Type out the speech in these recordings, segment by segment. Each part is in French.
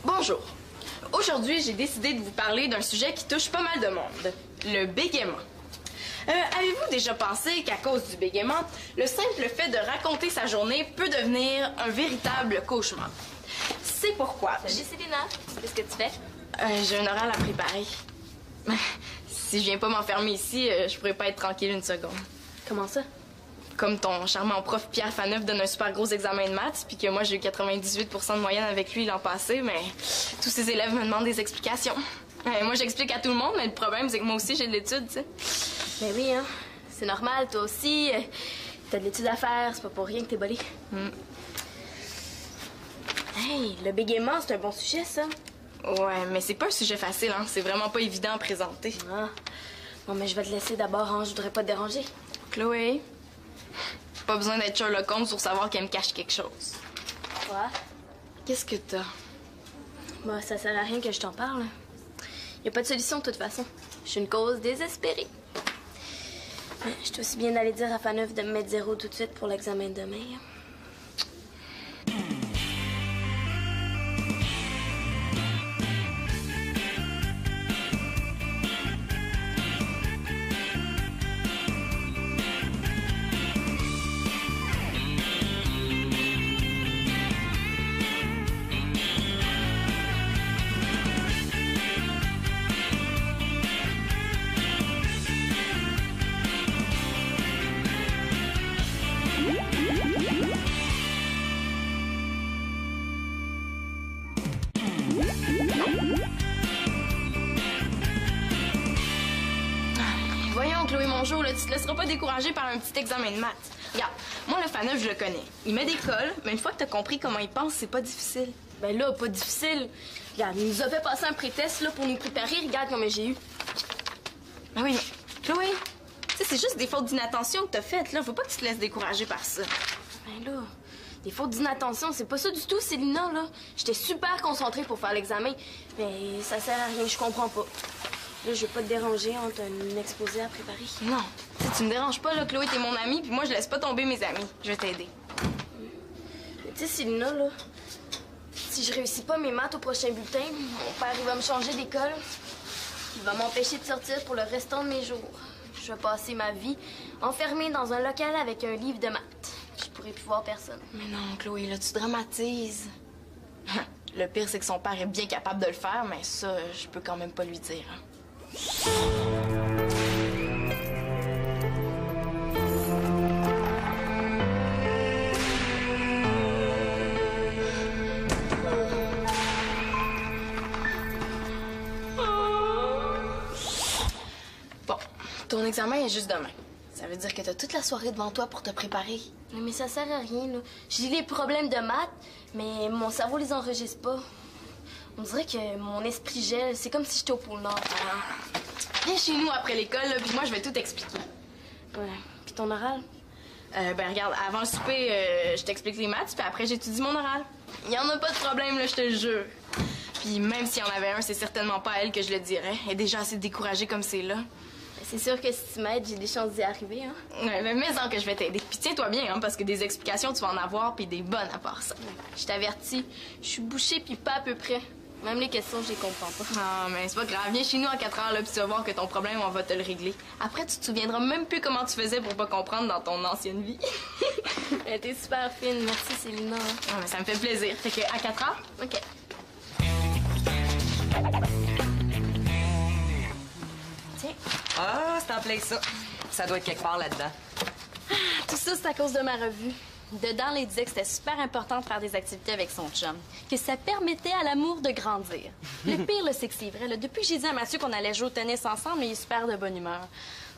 Bonjour. Aujourd'hui, j'ai décidé de vous parler d'un sujet qui touche pas mal de monde, le bégaiement. Avez-vous déjà pensé qu'à cause du bégaiement, le simple fait de raconter sa journée peut devenir un véritable cauchemar? C'est pourquoi... Salut Célina, qu'est-ce que tu fais? J'ai un oral à préparer. Si je viens pas m'enfermer ici, je pourrais pas être tranquille une seconde. Comment ça? Comme ton charmant prof Pierre Faneuf donne un super gros examen de maths, puis que moi j'ai eu 98% de moyenne avec lui l'an passé, mais tous ses élèves me demandent des explications. Moi j'explique à tout le monde, mais le problème c'est que moi aussi j'ai de l'étude, tu sais. Ben oui, hein. C'est normal, toi aussi. T'as de l'étude à faire, c'est pas pour rien que t'es bolé. Hey, le bégaiement, c'est un bon sujet, ça. Ouais, mais c'est pas un sujet facile, hein. C'est vraiment pas évident à présenter. Ah. Bon, mais je vais te laisser d'abord, hein. Je voudrais pas te déranger. Chloé, pas besoin d'être Sherlock Holmes pour savoir qu'elle me cache quelque chose. Quoi? Qu'est-ce que t'as? Bah, ça sert à rien que je t'en parle. Y a pas de solution de toute façon. Je suis une cause désespérée. Je suis aussi bien d'aller dire à Faneuf de me mettre 0 tout de suite pour l'examen de demain. Voyons, Chloé, mon jour, là, tu te laisseras pas décourager par un petit examen de maths. Regarde, moi, le Faneuf, je le connais. Il met des cols, mais une fois que t'as compris comment il pense, c'est pas difficile. Ben là, pas difficile. Regarde, il nous a fait passer un pré-test là, pour nous préparer. Regarde combien j'ai eu. Ben oui, Chloé, tu sais, c'est juste des fautes d'inattention que t'as faites, là. Faut pas que tu te laisses décourager par ça. Ben là, des fautes d'inattention, c'est pas ça du tout, Célina, là. J'étais super concentrée pour faire l'examen, mais ça sert à rien, je comprends pas. Là, je vais pas te déranger, on t'a un exposé à préparer. Non, tu me déranges pas, là, Chloé, t'es mon amie, puis moi, je laisse pas tomber mes amis. Je vais t'aider. Mais tu sais, Célina, là, si je réussis pas mes maths au prochain bulletin, mon père, il va me changer d'école. Il va m'empêcher de sortir pour le restant de mes jours. Je vais passer ma vie enfermée dans un local avec un livre de maths. Je pourrai plus voir personne. Mais non, Chloé, là, tu dramatises. Le pire, c'est que son père est bien capable de le faire, mais ça, je peux quand même pas lui dire. Bon, ton examen est juste demain. Ça veut dire que t'as toute la soirée devant toi pour te préparer. Mais ça sert à rien, là. J'ai des problèmes de maths, mais mon cerveau les enregistre pas. On dirait que mon esprit gèle. C'est comme si j'étais au pôle Nord. Viens chez nous après l'école, là, puis moi, je vais tout expliquer. Ouais. Puis ton oral? Ben regarde, avant le souper, je t'explique les maths, puis après, j'étudie mon oral. Il y en a pas de problème, là, je te le jure. Puis même s'il y en avait un, c'est certainement pas à elle que je le dirais. Elle est déjà assez découragée comme c'est là. C'est sûr que si tu m'aides, j'ai des chances d'y arriver, hein? Ouais, mais mets-en que je vais t'aider. Puis tiens-toi bien, hein, parce que des explications, tu vas en avoir, puis des bonnes à part ça. Je t'avertis, je suis bouchée puis pas à peu près. Même les questions, je les comprends pas. Ah, mais c'est pas grave. Viens chez nous en 4 heures, là, puis tu vas voir que ton problème, on va te le régler. Après, tu te souviendras même plus comment tu faisais pour pas comprendre dans ton ancienne vie. T'es super fine. Merci, Célina. Ah, mais ça me fait plaisir. Fait que à 4 heures? OK. Tiens. Ah, c'est en plein ça. Ça doit être quelque part là-dedans. Tout ça, c'est à cause de ma revue. Dedans, il disait que c'était super important de faire des activités avec son chum, que ça permettait à l'amour de grandir. Le pire, là, c'est que c'est vrai. Là, depuis que j'ai dit à Mathieu qu'on allait jouer au tennis ensemble, il est super de bonne humeur.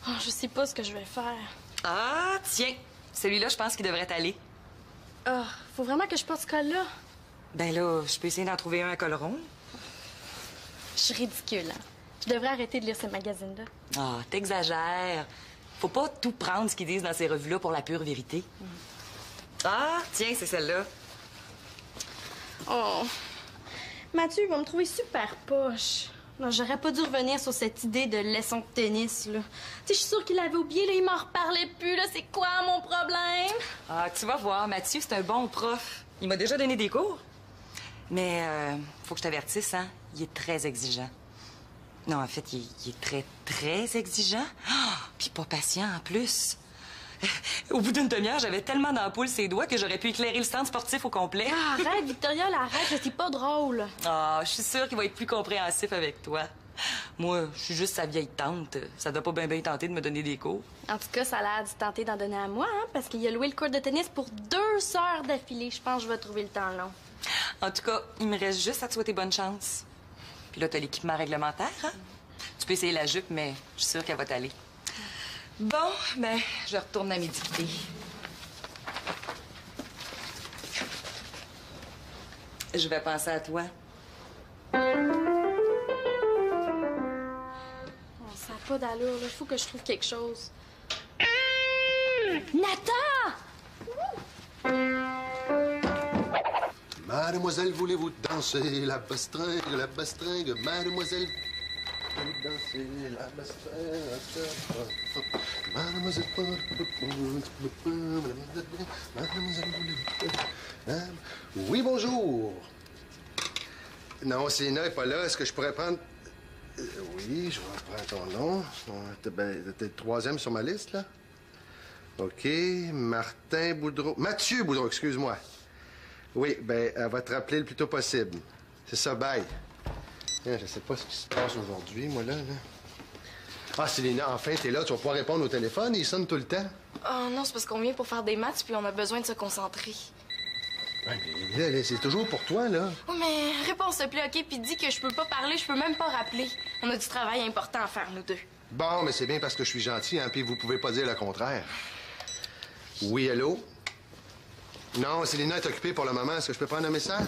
Oh, je sais pas ce que je vais faire. Ah, tiens. Celui-là, je pense qu'il devrait aller. Oh, faut vraiment que je porte ce col-là. Ben là, je peux essayer d'en trouver un à col rond. Je suis ridicule, hein? Je devrais arrêter de lire ces magazines-là. Ah, t'exagères. Faut pas tout prendre ce qu'ils disent dans ces revues-là pour la pure vérité. Ah, tiens, c'est celle-là. Oh. Mathieu va me trouver super poche. Non, j'aurais pas dû revenir sur cette idée de leçon de tennis, là. Tu sais, je suis sûre qu'il l'avait oublié, là, il m'en reparlait plus, là. C'est quoi mon problème? Ah, tu vas voir, Mathieu, c'est un bon prof. Il m'a déjà donné des cours. Mais faut que je t'avertisse, hein? Il est très exigeant. Non, en fait, il est très, très exigeant. Ah! Puis pas patient, en plus. Au bout d'une demi-heure, j'avais tellement d'ampoules ses doigts que j'aurais pu éclairer le stand sportif au complet. Ah, arrête, Victoria, là, arrête, c'est pas drôle. Ah, je suis sûre qu'il va être plus compréhensif avec toi. Moi, je suis juste sa vieille tante. Ça doit pas bien tenter de me donner des cours. En tout cas, ça a l'air d'y tenter d'en donner à moi, hein, parce qu'il a loué le court de tennis pour 2 heures d'affilée. Je pense que je vais trouver le temps long. En tout cas, il me reste juste à te souhaiter bonne chance. Puis là, t'as l'équipement réglementaire, hein? Tu peux essayer la jupe, mais je suis sûre qu'elle va t'aller. Bon, ben, je retourne à mes dictées. Je vais penser à toi. Ça n'a pas d'allure, là. Il faut que je trouve quelque chose. Nathan! Mademoiselle, voulez-vous danser la bastringue, mademoiselle? Voulez-vous danser la bastringue? Mademoiselle, voulez-vous... Oui, bonjour. Non, Célina n'est pas là. Est-ce que je pourrais prendre... Oui, je vais prendre ton nom. T'es le 3e sur ma liste, là? OK. Martin Boudreau. Mathieu Boudreau, excuse-moi. Oui, ben, elle va te rappeler le plus tôt possible. C'est ça, bye. Je sais pas ce qui se passe aujourd'hui, moi, là. Ah, Célina, enfin, t'es là. Tu vas pouvoir répondre au téléphone. Il sonne tout le temps. Oh non, c'est parce qu'on vient pour faire des maths puis on a besoin de se concentrer. Ouais, mais là, c'est toujours pour toi, là. Oh, mais réponds s'il te plaît, OK? Puis dis que je peux pas parler, je peux même pas rappeler. On a du travail important à faire, nous deux. Bon, mais c'est bien parce que je suis gentil, hein, puis vous pouvez pas dire le contraire. Oui, allô? Non, Célina est occupée pour le moment. Est-ce que je peux prendre un message?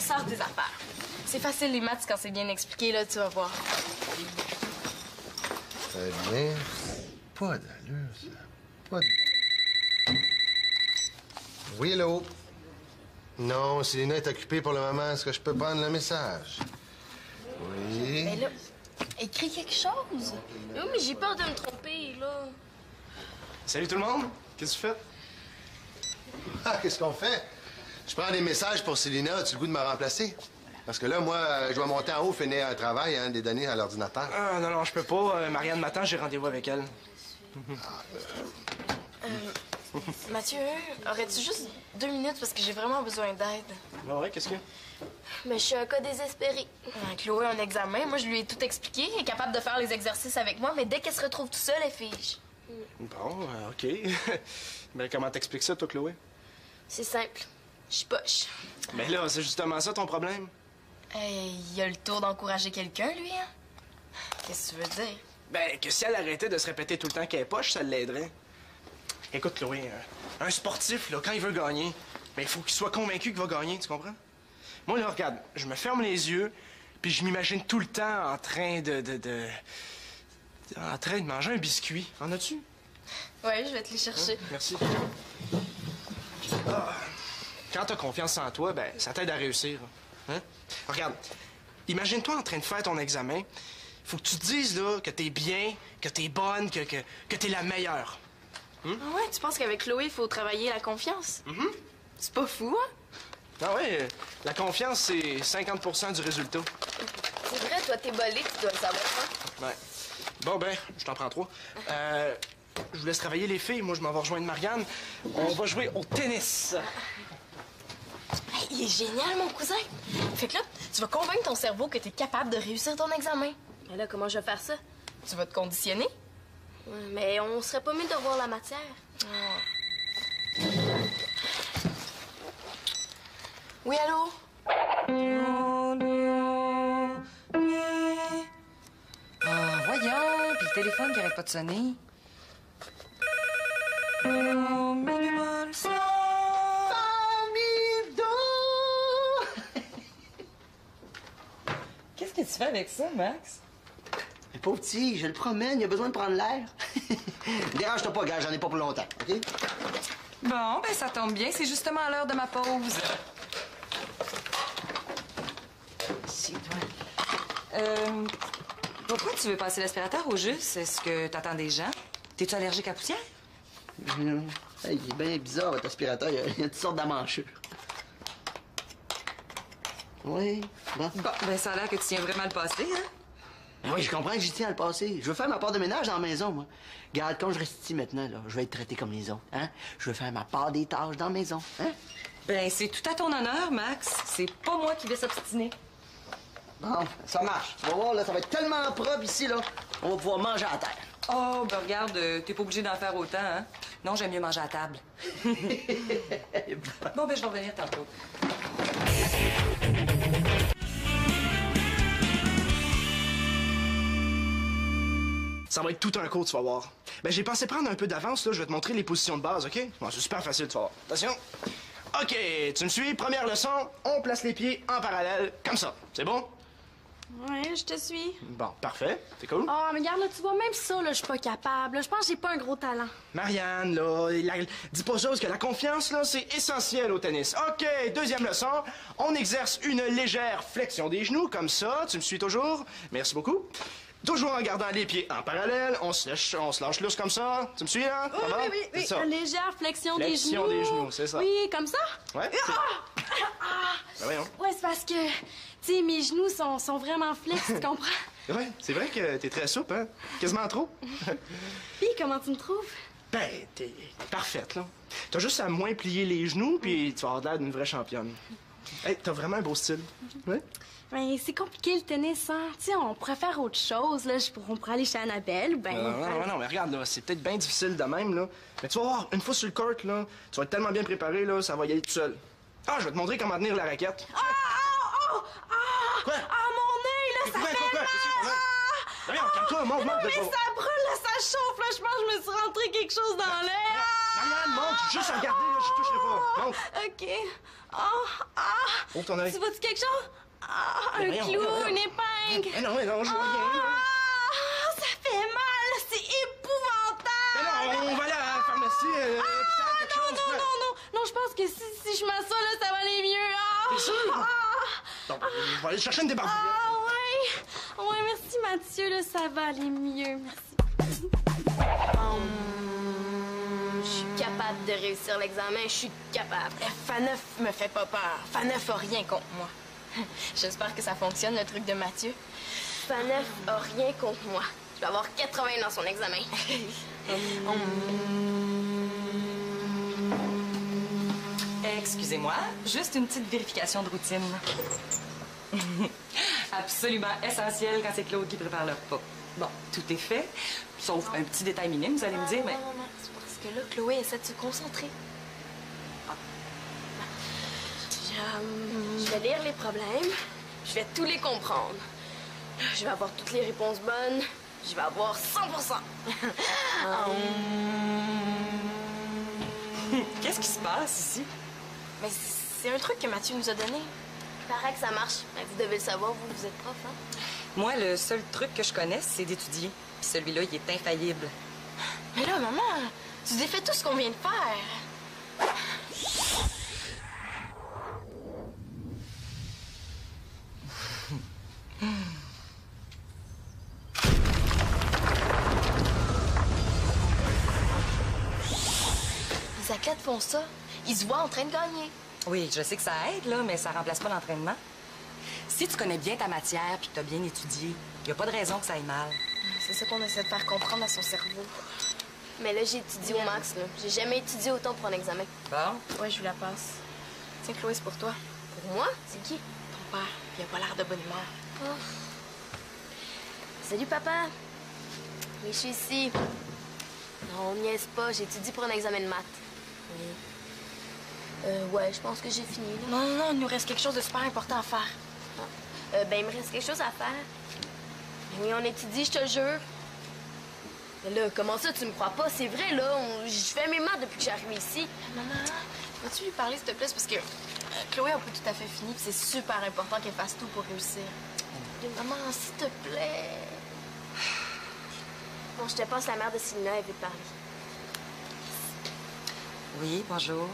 Sors tes affaires. C'est facile, les maths, quand c'est bien expliqué, là, tu vas voir. Mais pas d'allure, ça. Pas de... Oui, allô? Non, Célina est occupée pour le moment. Est-ce que je peux prendre le message? Oui. Mais là, écris quelque chose. Oui, mais j'ai peur de me tromper, là. Salut tout le monde! Qu'est-ce que tu fais? Ah, qu'est-ce qu'on fait? Je prends des messages pour Célina. As-tu le goût de me remplacer? Parce que là, moi, je dois monter en haut, finir un travail, hein, des données à l'ordinateur. Ah, non, je peux pas. Marianne m'attend, j'ai rendez-vous avec elle. Mathieu, aurais-tu juste 2 minutes parce que j'ai vraiment besoin d'aide? Ben ouais, qu'est-ce que... Mais je suis un cas désespéré. Chloé a un examen, moi je lui ai tout expliqué, elle est capable de faire les exercices avec moi, mais dès qu'elle se retrouve tout seule, elle fige. Bon, OK. Mais comment t'expliques ça, toi, Chloé? C'est simple. Je suis poche. Mais là, c'est justement ça ton problème. Il a le tour d'encourager quelqu'un, lui, hein? Qu'est-ce que tu veux dire? Ben, que si elle arrêtait de se répéter tout le temps qu'elle est poche, ça l'aiderait. Écoute, Chloé, un sportif, là, quand il veut gagner, ben, il faut qu'il soit convaincu qu'il va gagner, tu comprends? Moi, là, regarde, je me ferme les yeux, puis je m'imagine tout le temps en train en train de manger un biscuit. En as-tu? Ouais, je vais te les chercher. Merci. Ah. Quand t'as confiance en toi, ben, ça t'aide à réussir. Hein? Regarde, imagine-toi en train de faire ton examen. Faut que tu te dises, là, que t'es bien, que t'es bonne, que t'es la meilleure. Ah ouais, tu penses qu'avec Chloé, il faut travailler la confiance? C'est pas fou, hein? Ah ouais, la confiance, c'est 50% du résultat. C'est vrai, toi, t'es bolé, tu dois le savoir, hein? Ouais. Bon, ben, je t'en prends 3. Je vous laisse travailler les filles. Moi, je m'en vais rejoindre Marianne. On va jouer au tennis. Hey, il est génial, mon cousin! Fait que là, tu vas convaincre ton cerveau que t'es capable de réussir ton examen. Mais là, comment je vais faire ça? Tu vas te conditionner. Mais on serait pas mieux de revoir la matière. Oui, allô? Ah, voyons, puis le téléphone qui arrête pas de sonner. Qu'est-ce que tu fais avec ça, Max? Mais pauvre petit, je le promène, il a besoin de prendre l'air. Dérange-toi pas, gars, j'en ai pas pour longtemps, OK? Bon, ben ça tombe bien, c'est justement l'heure de ma pause. C'est toi. Pourquoi tu veux passer l'aspirateur au juste? Est-ce que t'attends des gens? T'es-tu allergique à la poussière? Hey, il est bien bizarre, votre aspirateur. Il y a toutes sortes d'amanchures. Oui, bon. Bon, ben ça a l'air que tu tiens vraiment le passé, hein? Oui, je comprends que j'y tiens à le passer. Je veux faire ma part de ménage dans la maison, moi. Regarde, quand je reste ici maintenant, là, je vais être traité comme les autres, hein? Je veux faire ma part des tâches dans la maison, hein? Ben, c'est tout à ton honneur, Max. C'est pas moi qui vais s'obstiner. Bon, ça marche. Tu vas voir, là, ça va être tellement propre ici, là. On va pouvoir manger à terre. Oh, ben regarde, t'es pas obligé d'en faire autant, hein? Non, j'aime mieux manger à table. Bon, ben je vais revenir tantôt. Ça va être tout un cours, tu vas voir. Ben, j'ai pensé prendre un peu d'avance, là. Je vais te montrer les positions de base, OK? Bon, c'est super facile, tu vas voir. Attention. OK, tu me suis. Première leçon, on place les pieds en parallèle, comme ça. C'est bon? Ouais, je te suis. Bon, parfait. C'est cool. Oh, mais regarde, là, tu vois, même ça, là, je suis pas capable. Là, je pense que j'ai pas un gros talent. Marianne, là, dis pas ça, parce que la confiance, là, c'est essentiel au tennis. OK, deuxième leçon. On exerce une légère flexion des genoux, comme ça. Tu me suis toujours? Merci beaucoup. Toujours en gardant les pieds en parallèle. On se lâche lousse comme ça. Tu me suis, là? Oui, Ça va? oui. C'est ça. Une légère flexion des genoux. Flexion des genoux, c'est ça. Oui, comme ça? Ouais. Ben voyons. Ouais, c'est parce que, tu sais, mes genoux sont vraiment flex, tu comprends? Ouais, c'est vrai que t'es très souple, hein? Quasiment trop. Puis, comment tu me trouves? Ben, t'es parfaite, là. T'as juste à moins plier les genoux, puis tu vas avoir l'air d'une vraie championne. Hey, t'as vraiment un beau style. Ouais? Ben, c'est compliqué le tennis, hein. Tu sais, on pourrait faire autre chose, là. On pourrait aller chez Annabelle, ou ben. Non, mais regarde, là, c'est peut-être bien difficile de même, là. Mais tu vas voir, une fois sur le court, là, tu vas être tellement bien préparé, là, ça va y aller tout seul. Ah, je vais te montrer comment tenir la raquette. Quoi? Quoi? Ah, mon œil, là, ça fait mal! Viens, calme-toi, monte. Mais ça brûle, là, ça chauffe, là. Je pense que je me suis rentré quelque chose dans l'œil. Marianne, monte, juste à regarder, là, je toucherai pas. Monte. OK. Ouvre ton œil. Tu vois-tu quelque chose? Un voyons, clou, voyons. une épingle. Mais non, je vois rien. Ça fait mal, là, c'est épouvantable. Mais non, on va aller à la pharmacie, hôpital, quelque chose. Non, je pense que si je m'assois, là, ça va aller mieux. T'es sûr? Donc, je vais aller chercher une débarbouillette. Ouais, merci Mathieu, là, ça va aller mieux, merci. Je suis capable de réussir l'examen, je suis capable. Faneuf me fait pas peur. Faneuf a rien contre moi. J'espère que ça fonctionne, le truc de Mathieu. Faneuf a rien contre moi. Je vais avoir 80 dans son examen. Excusez-moi, juste une petite vérification de routine. Absolument essentiel quand c'est Claude qui prépare le repas. Bon, tout est fait, sauf un petit détail minime, vous allez me dire, mais... Non, c'est parce que là, Chloé essaie de se concentrer. Je vais lire les problèmes, je vais tous les comprendre. Je vais avoir toutes les réponses bonnes, je vais avoir 100%. Qu'est-ce qui se passe ici? Mais c'est un truc que Mathieu nous a donné. Il paraît que ça marche. Ben, vous devez le savoir, vous êtes prof, hein? Moi, le seul truc que je connais, c'est d'étudier. Puis celui-là, il est infaillible. Mais là, maman, tu défais tout ce qu'on vient de faire. Les athlètes font ça. Ils se voient en train de gagner. Oui, je sais que ça aide, là, mais ça remplace pas l'entraînement. Si tu connais bien ta matière puis que tu as bien étudié, il n'y a pas de raison que ça aille mal. C'est ça qu'on essaie de faire comprendre à son cerveau. Mais là, j'ai étudié au max, là. J'ai jamais étudié autant pour un examen. Bon? Ouais, je lui la passe. Tiens, Chloé, c'est pour toi. Pour moi? C'est qui? Ton père, il a pas l'air de bonne humeur. Oh. Salut, papa. Oui, je suis ici. Non, on niaise pas. J'étudie pour un examen de maths. Oui. Ouais, je pense que j'ai fini, là. Non, il nous reste quelque chose de super important à faire. Ben, il me reste quelque chose à faire. Oui, on étudie, je te jure. Mais là, comment ça, tu me crois pas? C'est vrai, là. Je fais mes maths depuis que j'arrive ici. Maman, vas-tu lui parler, s'il te plaît? C'est parce que Chloé a pas tout à fait fini, puis c'est super important qu'elle fasse tout pour réussir. Maman, s'il te plaît. Bon, je te passe la mère de Célina, elle veut te parler. Oui, bonjour.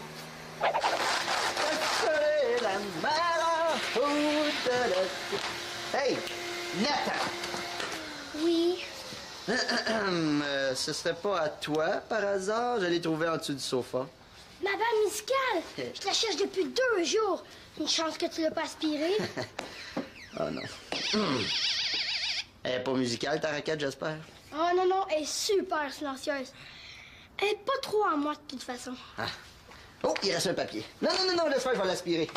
Hey, Nathan! Oui. Ce serait pas à toi, par hasard? Je l'ai trouvé en dessous du sofa. Ma balle musicale! Je la cherche depuis 2 jours. Une chance que tu l'as pas aspirée. Oh non. Elle est pas musicale, ta raquette, j'espère? Oh non, non, elle est super silencieuse. Elle est pas trop à moi, de toute façon. Ah. Oh, il reste un papier. Non, non, non, non, laisse faire, je vais l'aspirer.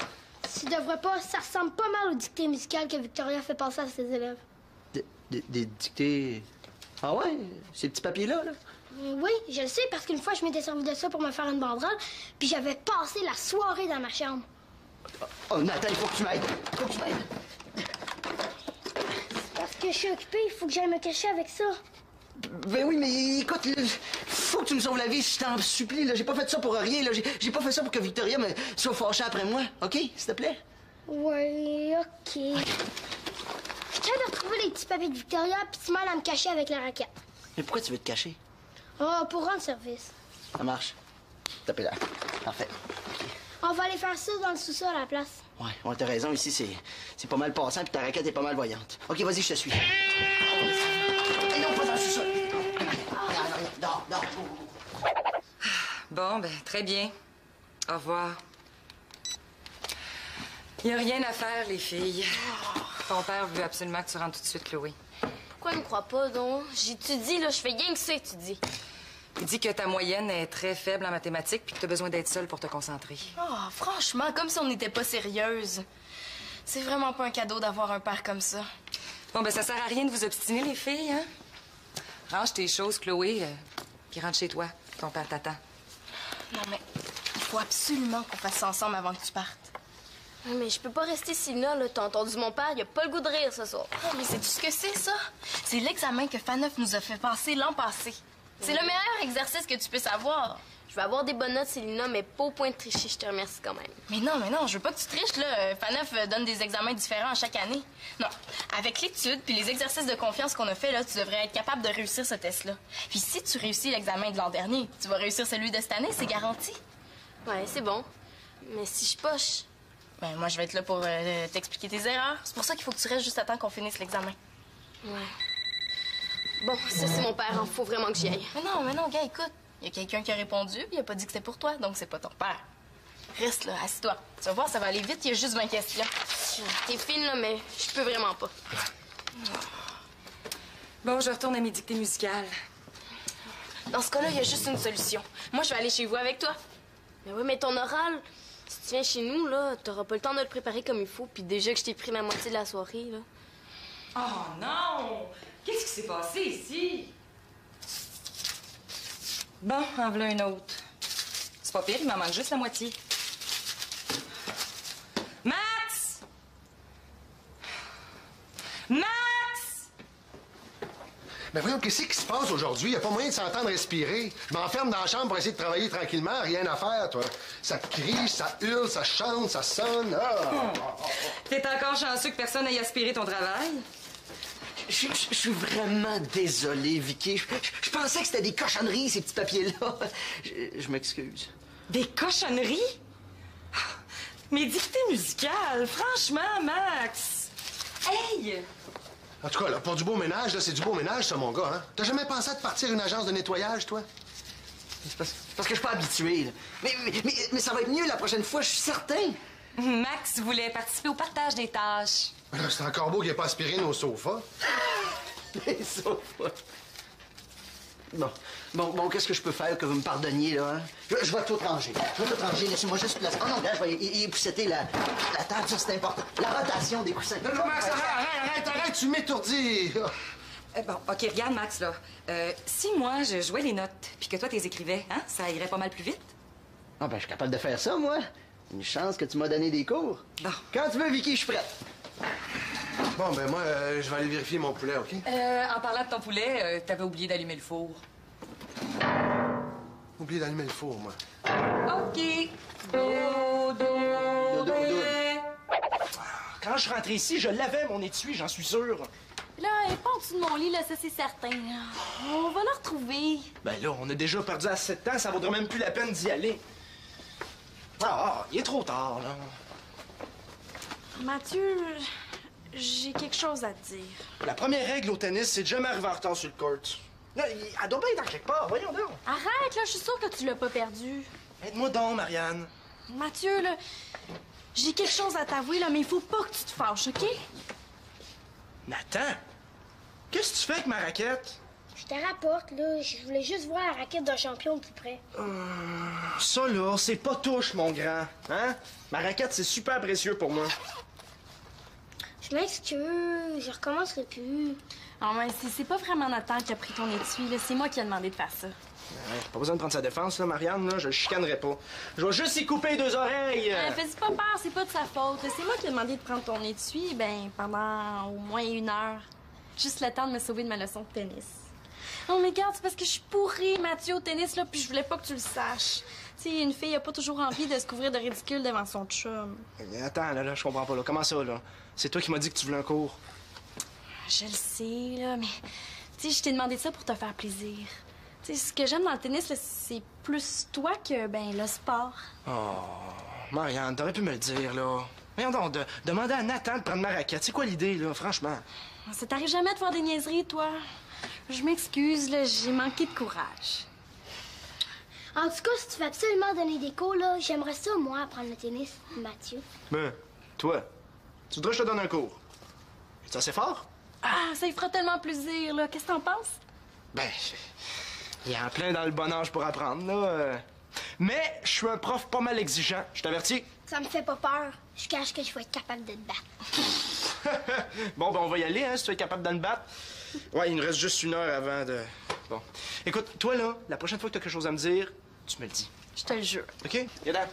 Tu devrais pas, ça ressemble pas mal aux dictées musicales que Victoria fait passer à ses élèves. Des dictées... Ah ouais? Ces petits papiers-là, là? Oui, je le sais, parce qu'une fois, je m'étais servi de ça pour me faire une banderole, puis j'avais passé la soirée dans ma chambre. Oh, Nathan, il faut que tu m'aides. Il faut que tu m'aides. Parce que je suis occupée, il faut que j'aille me cacher avec ça. Ben oui, mais écoute, là, faut que tu me sauves la vie, je t'en supplie, là. J'ai pas fait ça pour rien, là. J'ai pas fait ça pour que Victoria me soit fâchée après moi. OK? S'il te plaît? Oui, OK. Je train de retrouver les petits papiers de Victoria, puis tu m'aides à me cacher avec la raquette. Mais pourquoi tu veux te cacher? Oh, pour rendre service. Ça marche. Tapez là. Parfait. On va aller faire ça dans le sous-sol à la place. Ouais, t'as raison, ici, c'est pas mal passant, puis ta raquette est pas mal voyante. OK, vas-y, je te suis. Et non, pas dans le sous-sol. Dors. Bon, ben, très bien. Au revoir. Il n'y a rien à faire, les filles. Ton père veut absolument que tu rentres tout de suite, Chloé. Pourquoi il me croit pas, donc? J'étudie, là, je fais rien que ça étudier. Il dit que ta moyenne est très faible en mathématiques puis que tu as besoin d'être seule pour te concentrer. Oh, franchement, comme si on n'était pas sérieuse. C'est vraiment pas un cadeau d'avoir un père comme ça. Bon, ben, ça sert à rien de vous obstiner, les filles, hein? Range tes choses, Chloé, puis rentre chez toi. Ton père t'attend. Non, mais il faut absolument qu'on fasse ça ensemble avant que tu partes. Ouais, mais je peux pas rester ici, là. T'as entendu mon père, il a pas le goût de rire ce soir. Oh, mais sais-tu ce que c'est, ça? C'est l'examen que Faneuf nous a fait passer l'an passé. C'est le meilleur exercice que tu puisses avoir. Je vais avoir des bonnes notes, Célina, mais pas au point de tricher, je te remercie quand même. Mais non, je veux pas que tu triches, là. Faneuf donne des examens différents à chaque année. Non, avec l'étude puis les exercices de confiance qu'on a fait, là, tu devrais être capable de réussir ce test-là. Puis si tu réussis l'examen de l'an dernier, tu vas réussir celui de cette année, c'est garanti. Ouais, c'est bon. Mais si je poche... Ben, moi, je vais être là pour t'expliquer tes erreurs. C'est pour ça qu'il faut que tu restes juste à temps qu'on finisse l'examen. Ouais. Bon, ça, c'est mon père. Faut vraiment que j'y aille. Mais non, gars, écoute. Il y a quelqu'un qui a répondu, puis il a pas dit que c'était pour toi, donc c'est pas ton père. Reste là, assis-toi. Tu vas voir, ça va aller vite, il y a juste 20 questions. T'es fine, là, mais je peux vraiment pas. Bon, je retourne à mes dictées musicales. Dans ce cas-là, il y a juste une solution. Moi, je vais aller chez vous avec toi. Mais oui, mais ton oral, si tu viens chez nous, là, t'auras pas le temps de le préparer comme il faut, puis déjà que je t'ai pris la moitié de la soirée, là. Oh non! Qu'est-ce qui s'est passé ici? Bon, en voilà un autre. C'est pas pire, il m'en manque juste la moitié. Max! Max! Ben voyons, qu'est-ce qui se passe aujourd'hui? Il a pas moyen de s'entendre respirer. Je m'enferme dans la chambre pour essayer de travailler tranquillement. Rien à faire, toi. Ça crie, ça hurle, ça chante, ça sonne. Ah! T'es encore chanceux que personne n'aille aspirer ton travail? Je suis vraiment désolé, Vicky. Je pensais que c'était des cochonneries, ces petits papiers-là. Je m'excuse. Des cochonneries? Mes dictées musicales, franchement, Max! Hey! En tout cas, là, pour du beau ménage, là, c'est du beau ménage, ça, mon gars, hein? T'as jamais pensé à te partir une agence de nettoyage, toi? C'est parce que je suis pas habitué, là. Mais ça va être mieux la prochaine fois, je suis certain. Max voulait participer au partage des tâches. Là, c'est un corbeau qui n'a pas aspiré nos sofas. Les sofas. Bon, qu'est-ce que je peux faire que vous me pardonniez, là, hein? Je vais tout ranger. Laissez-moi juste placer. Oh non, là, je vais épousseter la table, ça, c'est important. La rotation des coussins. Non, Max, arrête, tu m'étourdis. Bon, OK, regarde, Max, là. Si moi, je jouais les notes, puis que toi, t'es écrivais, hein, ça irait pas mal plus vite? Ah, ben, je suis capable de faire ça, moi. Une chance que tu m'as donné des cours. Bon. Quand tu veux, Vicky, je suis prête. Bon, ben moi, je vais aller vérifier mon poulet, OK? En parlant de ton poulet, t'avais oublié d'allumer le four. Oublié d'allumer le four, moi. OK. Dodo. Quand je rentrais ici, je l'avais, mon étui, j'en suis sûr. Là, elle est pas en dessous de mon lit, là, ça c'est certain. On va la retrouver. Ben là, on a déjà perdu assez de temps, ça vaudrait même plus la peine d'y aller. Il est trop tard, là. Mathieu, j'ai quelque chose à te dire. La première règle au tennis, c'est de jamais arriver en retard sur le court. Là, elle doit bien être dans quelque part, voyons donc. Arrête, là, je suis sûre que tu l'as pas perdu. Aide-moi donc, Marianne. Mathieu, là, j'ai quelque chose à t'avouer, là, mais il faut pas que tu te fâches, OK? Nathan, qu'est-ce que tu fais avec ma raquette? Je te rapporte, là. Je voulais juste voir la raquette d'un champion de plus près. Ça, là, c'est pas touche, mon grand. Hein? Ma raquette, c'est super précieux pour moi. Je m'excuse. Je recommencerai plus. Ah, mais c'est pas vraiment Nathan qui a pris ton étui, là. C'est moi qui ai demandé de faire ça. Ouais, pas besoin de prendre sa défense, là, Marianne, là. Je le chicanerai pas. Je vais juste y couper 2 oreilles. Fais-y pas peur, c'est pas de sa faute. C'est moi qui ai demandé de prendre ton étui, pendant au moins 1 heure. Juste le temps de me sauver de ma leçon de tennis. Oh, mais regarde, c'est parce que je suis pourrie, Mathieu, au tennis, là, puis je voulais pas que tu le saches. Tu sais, une fille a pas toujours envie de se couvrir de ridicule devant son chum. Attends, là, je comprends pas, là. Comment ça, là? C'est toi qui m'as dit que tu voulais un cours. Je le sais, là, mais... Tu sais, je t'ai demandé ça pour te faire plaisir. Tu sais, ce que j'aime dans le tennis, là, c'est plus toi que, le sport. Oh, Marianne, t'aurais pu me le dire, là. Voyons donc, demander à Nathan de prendre ma raquette. C'est quoi l'idée, là, franchement? Ça t'arrive jamais de faire des niaiseries, toi? Je m'excuse, là, j'ai manqué de courage. En tout cas, si tu veux absolument donner des cours, là, j'aimerais ça, moi, apprendre le tennis, Mathieu. Ben, toi, tu voudrais que je te donne un cours? C'est assez fort? Ah, ça y fera tellement plaisir, là. Qu'est-ce que t'en penses? Ben, il y a en plein dans le bon âge pour apprendre, là. Mais je suis un prof pas mal exigeant, je t'avertis. Ça me fait pas peur. Je cache que je vais être capable de te battre. Bon, ben on va y aller, hein, si tu es capable de me battre. Ouais, il nous reste juste 1 heure avant de... Bon. Écoute, toi, là, la prochaine fois que tu as quelque chose à me dire, tu me le dis. Je te le jure. OK? Viens là.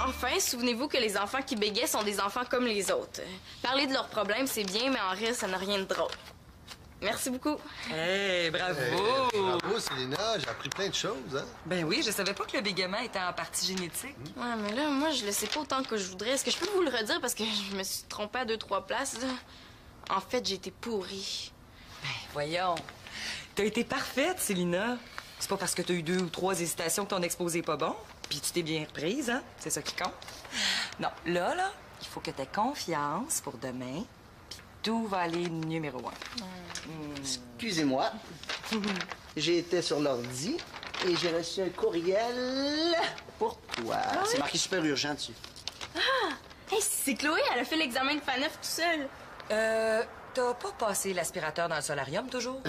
Enfin, souvenez-vous que les enfants qui bégayent sont des enfants comme les autres. Parler de leurs problèmes, c'est bien, mais en rire, ça n'a rien de drôle. Merci beaucoup. Hey, bravo! Bravo, Célina. J'ai appris plein de choses, hein? Ben oui, je savais pas que le bégaiement était en partie génétique. Ouais, mais là, moi, je le sais pas autant que je voudrais. Est-ce que je peux vous le redire parce que je me suis trompée à 2-3 places, là? En fait, j'ai été pourrie. Ben, voyons. T'as été parfaite, Célina. C'est pas parce que t'as eu 2 ou 3 hésitations que ton exposé est pas bon. Puis tu t'es bien reprise, hein? C'est ça qui compte. Non, là, il faut que t'aies confiance pour demain. Puis tout va aller numéro 1. Excusez-moi. J'étais sur l'ordi et j'ai reçu un courriel pour toi. C'est marqué super urgent dessus. Hey, c'est Chloé, elle a fait l'examen de FANEF tout seul. T'as pas passé l'aspirateur dans le solarium, toujours?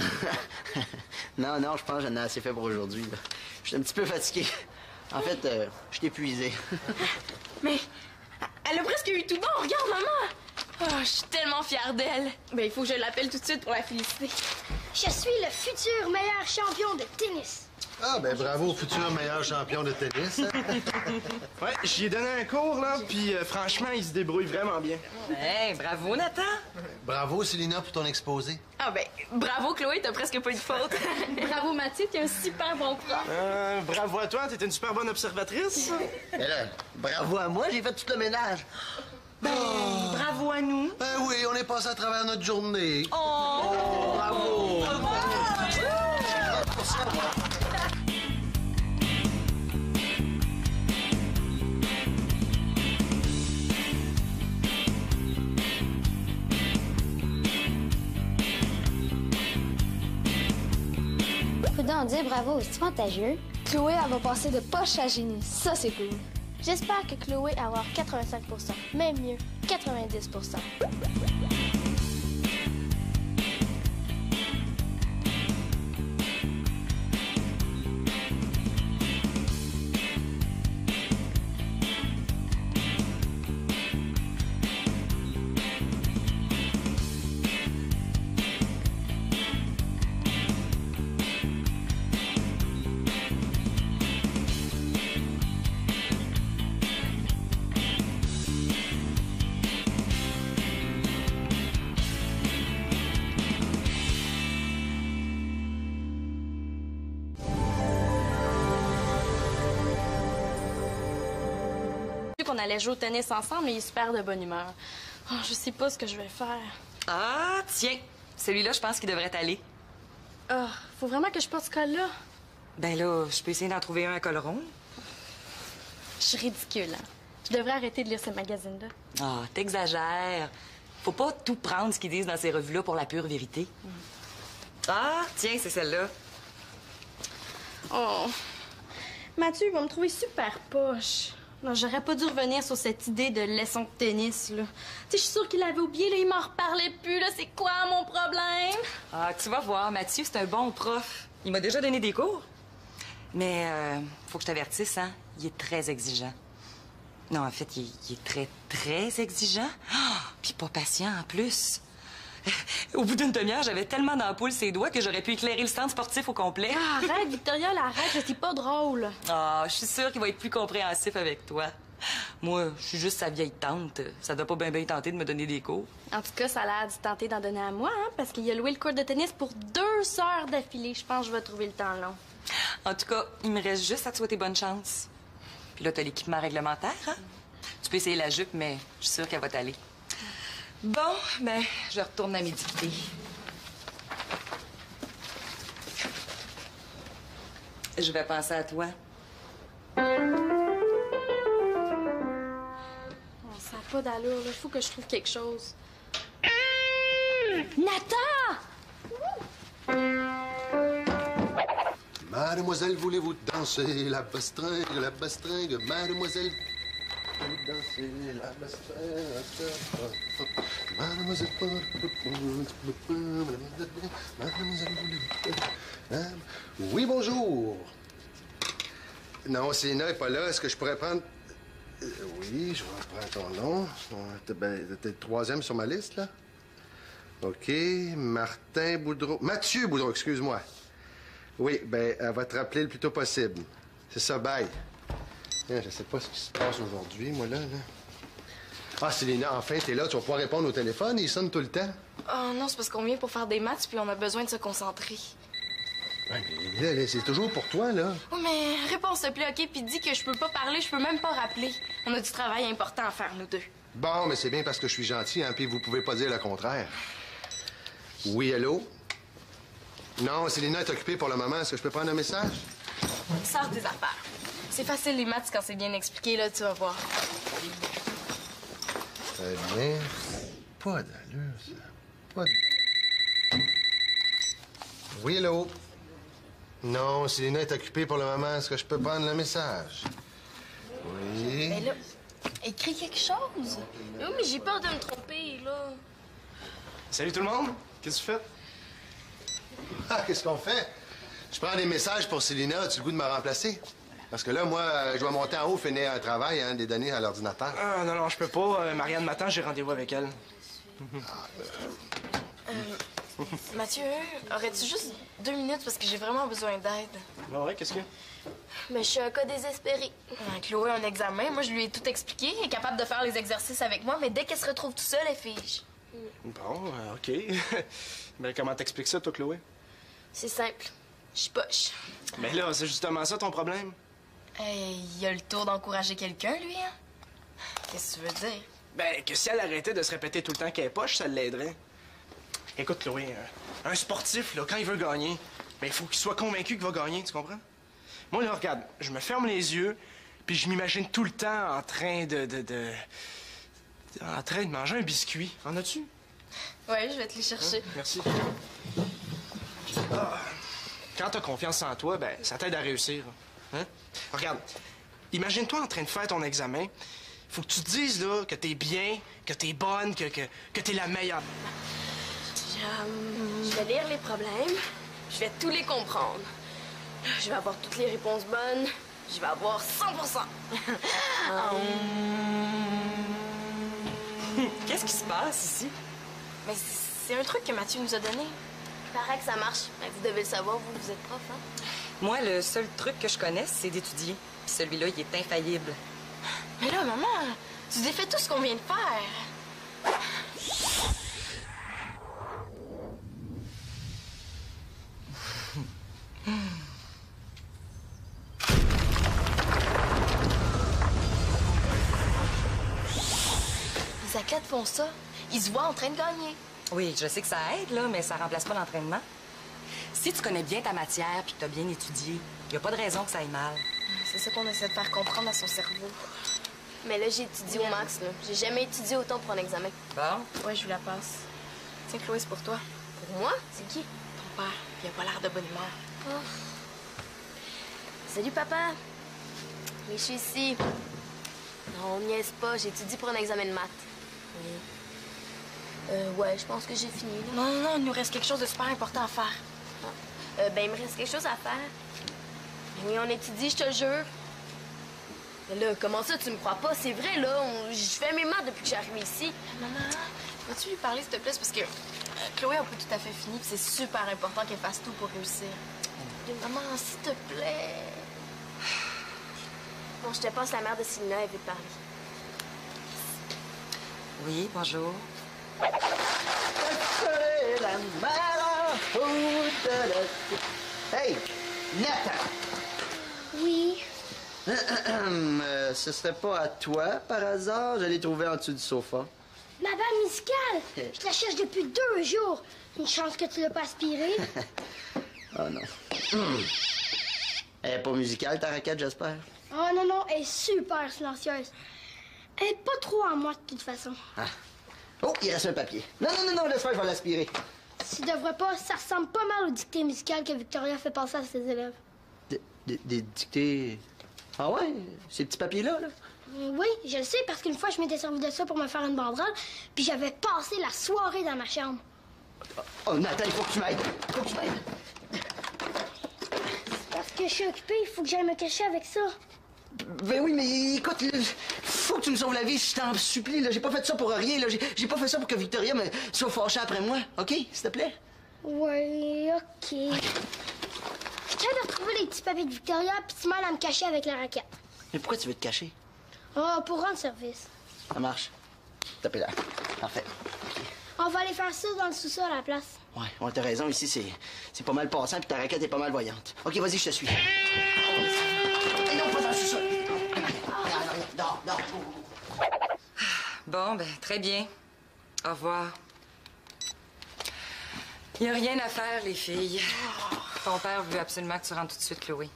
Non, je pense que j'en ai assez fait pour aujourd'hui. Là. Je suis un petit peu fatigué. En fait, je suis épuisé. Mais elle a presque eu tout bon. Regarde, maman. Oh, je suis tellement fière d'elle. Ben, il faut que je l'appelle tout de suite pour la féliciter. Je suis le futur meilleur champion de tennis. Ah, ben bravo au futur meilleur champion de tennis. Hein? Ouais, j'y ai donné un cours, là, puis franchement, il se débrouille vraiment bien. Hey, bravo, Nathan! Bravo, Célina, pour ton exposé. Ah ben, bravo Chloé, t'as presque pas eu de faute. Bravo, Mathieu, t'es un super bon prof. Bravo à toi, t'es une super bonne observatrice. Mais là, bravo à moi, j'ai fait tout le ménage. Bravo à nous! Ben oui, on est passé à travers notre journée. Bravo! Faut donc dire bravo, c'est contagieux. Chloé, elle va passer de poche à génie. Ça, c'est cool. J'espère que Chloé va avoir 85 même mieux, 90 qu'on allait jouer au tennis ensemble, mais il est super de bonne humeur. Oh, je sais pas ce que je vais faire. Ah, tiens! Celui-là, je pense qu'il devrait t'aller. Ah, faut vraiment que je porte ce col-là. Ben là, je peux essayer d'en trouver un à col rond. Je suis ridicule, hein. Je devrais arrêter de lire ce magazine-là. Ah, t'exagères. Faut pas tout prendre ce qu'ils disent dans ces revues-là pour la pure vérité. Ah, tiens, c'est celle-là. Oh. Mathieu, il va me trouver super poche. Non, j'aurais pas dû revenir sur cette idée de leçon de tennis, là. Tu sais, je suis sûre qu'il l'avait oublié, là, il m'en reparlait plus, là. C'est quoi mon problème? Ah, tu vas voir, Mathieu, c'est un bon prof. Il m'a déjà donné des cours. Mais, faut que je t'avertisse, hein, il est très exigeant. Non, en fait, il est très, très exigeant. Ah, puis pas patient, en plus. Au bout d'une demi-heure, j'avais tellement d'ampoules ses doigts que j'aurais pu éclairer le centre sportif au complet. Ah, arrête, Victoria, là, arrête, c'est pas drôle. Ah, je suis sûre qu'il va être plus compréhensif avec toi. Moi, je suis juste sa vieille tante. Ça doit pas bien tenter de me donner des cours. En tout cas, ça a l'air d'y tenter d'en donner à moi, hein, parce qu'il a loué le court de tennis pour 2 heures d'affilée. Je pense que je vais trouver le temps long. En tout cas, il me reste juste à te souhaiter bonne chance. Puis là, t'as l'équipement réglementaire, hein? Tu peux essayer la jupe, mais je suis sûre qu'elle va t'aller. Bon, ben, je retourne à mes dictées. Je vais penser à toi. Oh, ça n'a pas d'allure, là. Faut que je trouve quelque chose. Nathan! Mademoiselle, voulez-vous danser la bastringue, mademoiselle? Vous danser la bastringue, mademoiselle, mademoiselle, voulez-vous... Oui, bonjour. Non, Célina n'est pas là. Est-ce que je pourrais prendre... Oui, je reprends ton nom. T'es le troisième sur ma liste, là? OK. Martin Boudreau. Mathieu Boudreau, excuse-moi. Oui, ben, elle va te rappeler le plus tôt possible. C'est ça, bye. Je sais pas ce qui se passe aujourd'hui, moi, là. Ah, Célina, enfin, t'es là. Tu vas pouvoir répondre au téléphone. Il sonne tout le temps. Oh non, c'est parce qu'on vient pour faire des maths puis on a besoin de se concentrer. Ouais, mais là, c'est toujours pour toi, là. Oh, mais réponds, s'il te plaît, OK? Puis dis que je peux pas parler, je peux même pas rappeler. On a du travail important à faire, nous deux. Bon, mais c'est bien parce que je suis gentil, hein, puis vous pouvez pas dire le contraire. Oui, allô? Non, Célina est occupée pour le moment. Est-ce que je peux prendre un message? Sors tes affaires. C'est facile, les maths, quand c'est bien expliqué, là, tu vas voir. Très bien. Pas d'allure, ça. Pas de... Oui, allô? Non, Célina est occupée pour le moment. Est-ce que je peux prendre le message? Oui. Mais là, écris quelque chose. Oui, mais j'ai peur de me tromper, là. Salut tout le monde. Qu'est-ce que tu fais? Ah, qu'est-ce qu'on fait? Je prends des messages pour Célina. As-tu le goût de me remplacer? Parce que là, moi, je dois monter en haut, finir un travail, hein, des données à l'ordinateur. Ah, non, je peux pas. Marianne m'attend, j'ai rendez-vous avec elle. Mathieu, aurais-tu juste 2 minutes parce que j'ai vraiment besoin d'aide? Ouais, qu'est-ce que... Mais je suis un cas désespéré. Chloé a un examen, moi je lui ai tout expliqué, elle est capable de faire les exercices avec moi, mais dès qu'elle se retrouve tout seule, elle fige. Bon, OK. Ben, comment t'expliques ça, toi, Chloé? C'est simple. Je suis poche. Mais là, c'est justement ça ton problème. Il a le tour d'encourager quelqu'un, lui, hein? Qu'est-ce que tu veux dire? Ben, que si elle arrêtait de se répéter tout le temps qu'elle est poche, ça l'aiderait. Écoute, Chloé, un sportif, là, quand il veut gagner, ben, il faut qu'il soit convaincu qu'il va gagner, tu comprends? Moi, là, regarde, je me ferme les yeux, puis je m'imagine tout le temps en train en train de manger un biscuit. En as-tu? Ouais, je vais te les chercher. Merci. Ah. Quand t'as confiance en toi, ben, ça t'aide à réussir. Hein? Regarde, imagine-toi en train de faire ton examen. Faut que tu te dises, là, que t'es bien, que t'es bonne, que t'es la meilleure. Je vais lire les problèmes. Je vais tous les comprendre. Je vais avoir toutes les réponses bonnes. Je vais avoir 100%. Qu'est-ce qui se passe ici? Mais c'est un truc que Mathieu nous a donné. Il paraît que ça marche. Mais vous devez le savoir, vous êtes prof, hein? Moi, le seul truc que je connais, c'est d'étudier. Puis celui-là, il est infaillible. Mais là, maman, tu défais tout ce qu'on vient de faire. Les athlètes font ça. Ils se voient en train de gagner. Oui, je sais que ça aide, là, mais ça remplace pas l'entraînement. Si tu connais bien ta matière puis que tu as bien étudié, il n'y a pas de raison que ça aille mal. C'est ça qu'on essaie de faire comprendre à son cerveau. Mais là, j'ai étudié au max, là. J'ai jamais étudié autant pour un examen. Bon? Ouais, je vous la passe. Tiens, Chloé, c'est pour toi. Pour moi? C'est qui? Ton père. Il a pas l'air de bonne humeur. Salut, papa. Oui, je suis ici. Non, on niaise pas. J'étudie pour un examen de maths. Oui. Ouais, je pense que j'ai fini, là. Non, non, non, il nous reste quelque chose de super important à faire. Ben, il me reste quelque chose à faire. Ben oui, on étudie, je te jure. Mais là, comment ça, tu me crois pas? C'est vrai, là. Je fais mes maths depuis que j'ai arrivé ici. Maman, vas-tu lui parler, s'il te plaît? C'est parce que Chloé a pas tout à fait fini, puis c'est super important qu'elle fasse tout pour réussir. Maman, s'il te plaît. Bon, je te passe la mère de Célina, elle veut te parler. Oui, bonjour. Hey, Nathan! Oui. Ce serait pas à toi, par hasard? Je l'ai trouvé en dessous du sofa. Ma balle musicale. Je la cherche depuis 2 jours. Une chance que tu l'as pas aspirée. Oh non. Elle est pas musicale, ta raquette, j'espère? Oh non, non, elle est super silencieuse. Elle est pas trop à moi, de toute façon. Ah. Oh, il reste un papier. Non, non, non, non, laisse faire, je vais l'aspirer. Tu devrais pas, ça ressemble pas mal aux dictées musicales que Victoria fait passer à ses élèves. Des dictées... Ah ouais? Ces petits papiers-là, là? Oui, je le sais, parce qu'une fois, je m'étais servi de ça pour me faire une banderole, puis j'avais passé la soirée dans ma chambre. Oh, Nathan, il faut que tu m'aides. Il faut que tu m'aides. Parce que je suis occupée, il faut que j'aille me cacher avec ça. Ben oui, mais écoute, faut que tu me sauves la vie, je t'en supplie, là. J'ai pas fait ça pour rien, là. J'ai pas fait ça pour que Victoria me soit fâchée après moi, OK? S'il te plaît? Oui, OK. Je tiens de retrouver les petits papiers de Victoria, puis tu m'aides à me cacher avec la raquette. Mais pourquoi tu veux te cacher? Oh, pour rendre service. Ça marche. Tapez là. Parfait. On va aller faire ça dans le sous-sol à la place. Ouais, t'as raison, ici, c'est pas mal passant, puis ta raquette est pas mal voyante. OK, vas-y, je te suis. Et non, pas dans le sous-sol. Non, dors. Bon, ben, très bien. Au revoir. Il n'y a rien à faire, les filles. Ton père veut absolument que tu rentres tout de suite, Chloé.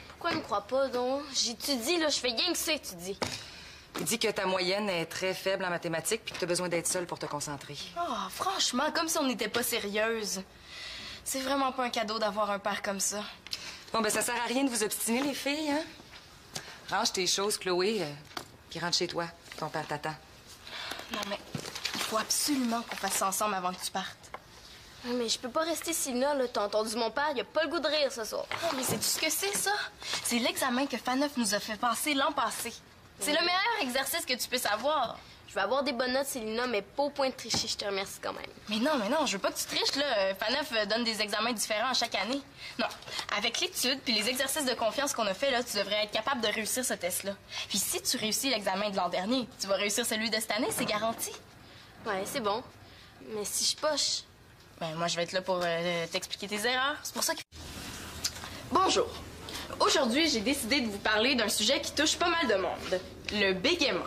Pourquoi il me croit pas, donc? J'étudie, là, je fais rien que ça étudier. Il dit que ta moyenne est très faible en mathématiques puis que tu as besoin d'être seule pour te concentrer. Oh, franchement, comme si on n'était pas sérieuse. C'est vraiment pas un cadeau d'avoir un père comme ça. Bon, ben, ça sert à rien de vous obstiner, les filles, hein? Range tes choses, Chloé, puis rentre chez toi. Ton père t'attend. Non, mais il faut absolument qu'on fasse ça ensemble avant que tu partes. Ouais, mais je peux pas rester Célina, là. T'as entendu mon père, il a pas le goût de rire ce soir. Oh, mais sais-tu ce que c'est, ça? C'est l'examen que Faneuf nous a fait passer l'an passé. C'est le meilleur exercice que tu puisses avoir. Je vais avoir des bonnes notes, Célina, mais pas au point de tricher, je te remercie quand même. Mais non, je veux pas que tu triches, là. Faneuf donne des examens différents à chaque année. Non, avec l'étude puis les exercices de confiance qu'on a fait, là, tu devrais être capable de réussir ce test-là. Puis si tu réussis l'examen de l'an dernier, tu vas réussir celui de cette année, c'est garanti. Ouais, c'est bon. Mais si je poche... Ben, moi, je vais être là pour t'expliquer tes erreurs. C'est pour ça que... Bonjour. Aujourd'hui, j'ai décidé de vous parler d'un sujet qui touche pas mal de monde. Le bégaiement.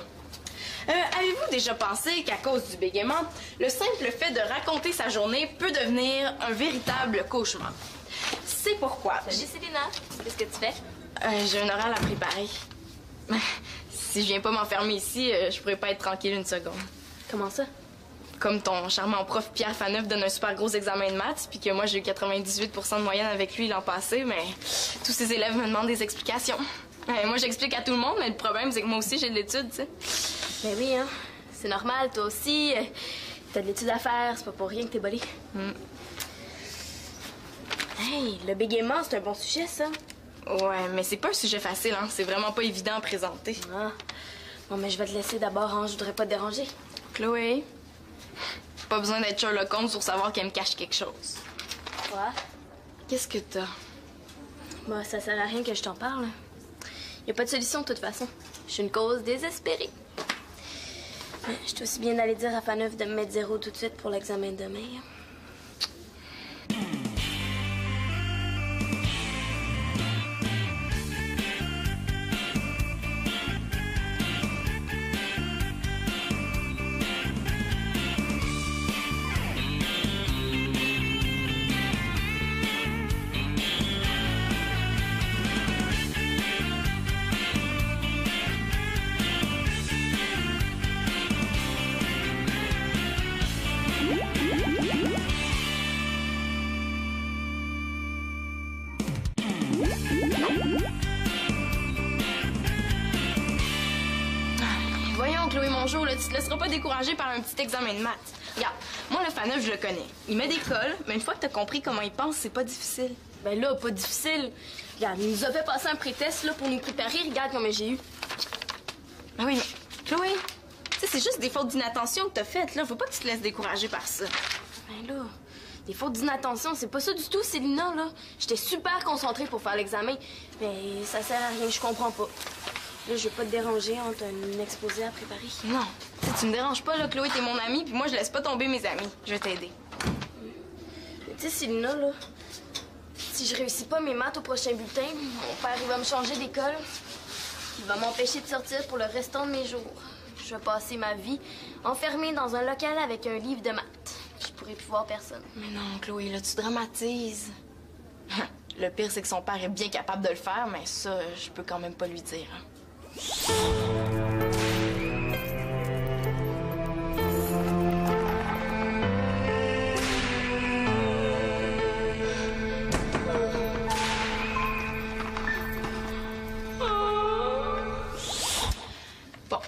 Avez-vous déjà pensé qu'à cause du bégaiement, le simple fait de raconter sa journée peut devenir un véritable cauchemar? C'est pourquoi... Salut, Célina. Qu'est-ce que tu fais? J'ai un oral à préparer. Si je viens pas m'enfermer ici, je pourrais pas être tranquille une seconde. Comment ça? Comme ton charmant prof Pierre Faneuf donne un super gros examen de maths, puis que moi j'ai eu 98 % de moyenne avec lui l'an passé, mais tous ses élèves me demandent des explications. Moi j'explique à tout le monde, mais le problème c'est que moi aussi j'ai de l'étude, tu sais. Ben oui, hein. C'est normal, toi aussi. T'as de l'étude à faire, c'est pas pour rien que t'es bolée. Hey, le bégaiement, c'est un bon sujet, ça. Ouais, mais c'est pas un sujet facile, hein. C'est vraiment pas évident à présenter. Ah. Bon, mais je vais te laisser d'abord, hein. Je voudrais pas te déranger. Chloé, pas besoin d'être Sherlock Holmes pour savoir qu'elle me cache quelque chose. Quoi? Qu'est-ce que t'as? Bah, ça sert à rien que je t'en parle. Y a pas de solution, de toute façon. Je suis une cause désespérée. Je suis aussi bien d'aller dire à Faneuf de me mettre 0 tout de suite pour l'examen de demain. Voyons, Chloé Mongeau, là, tu te laisseras pas décourager par un petit examen de maths. Regarde, moi, le Faneuf, je le connais. Il met des cols, mais une fois que t'as compris comment il pense, c'est pas difficile. Ben là, pas difficile. Regarde, il nous a fait passer un pré-test là, pour nous préparer. Regarde combien j'ai eu. Ah oui, mais Chloé, tu sais, c'est juste des fautes d'inattention que t'as faites, là. Faut pas que tu te laisses décourager par ça. Ben là, des fautes d'inattention, c'est pas ça du tout, Célina, là. J'étais super concentrée pour faire l'examen, mais ça sert à rien, je comprends pas. Là, je vais pas te déranger, on t'a un exposé à préparer. Non, tu me déranges pas, là, Chloé, t'es mon amie, puis moi, je laisse pas tomber mes amis. Je vais t'aider. Mais tu sais, Célina, là, si je réussis pas mes maths au prochain bulletin, mon père, il va me changer d'école. Il va m'empêcher de sortir pour le restant de mes jours. Je vais passer ma vie enfermée dans un local avec un livre de maths. Je pourrai plus voir personne. Mais non, Chloé, là, tu dramatises. Le pire, c'est que son père est bien capable de le faire, mais ça, je peux quand même pas lui dire. Bon,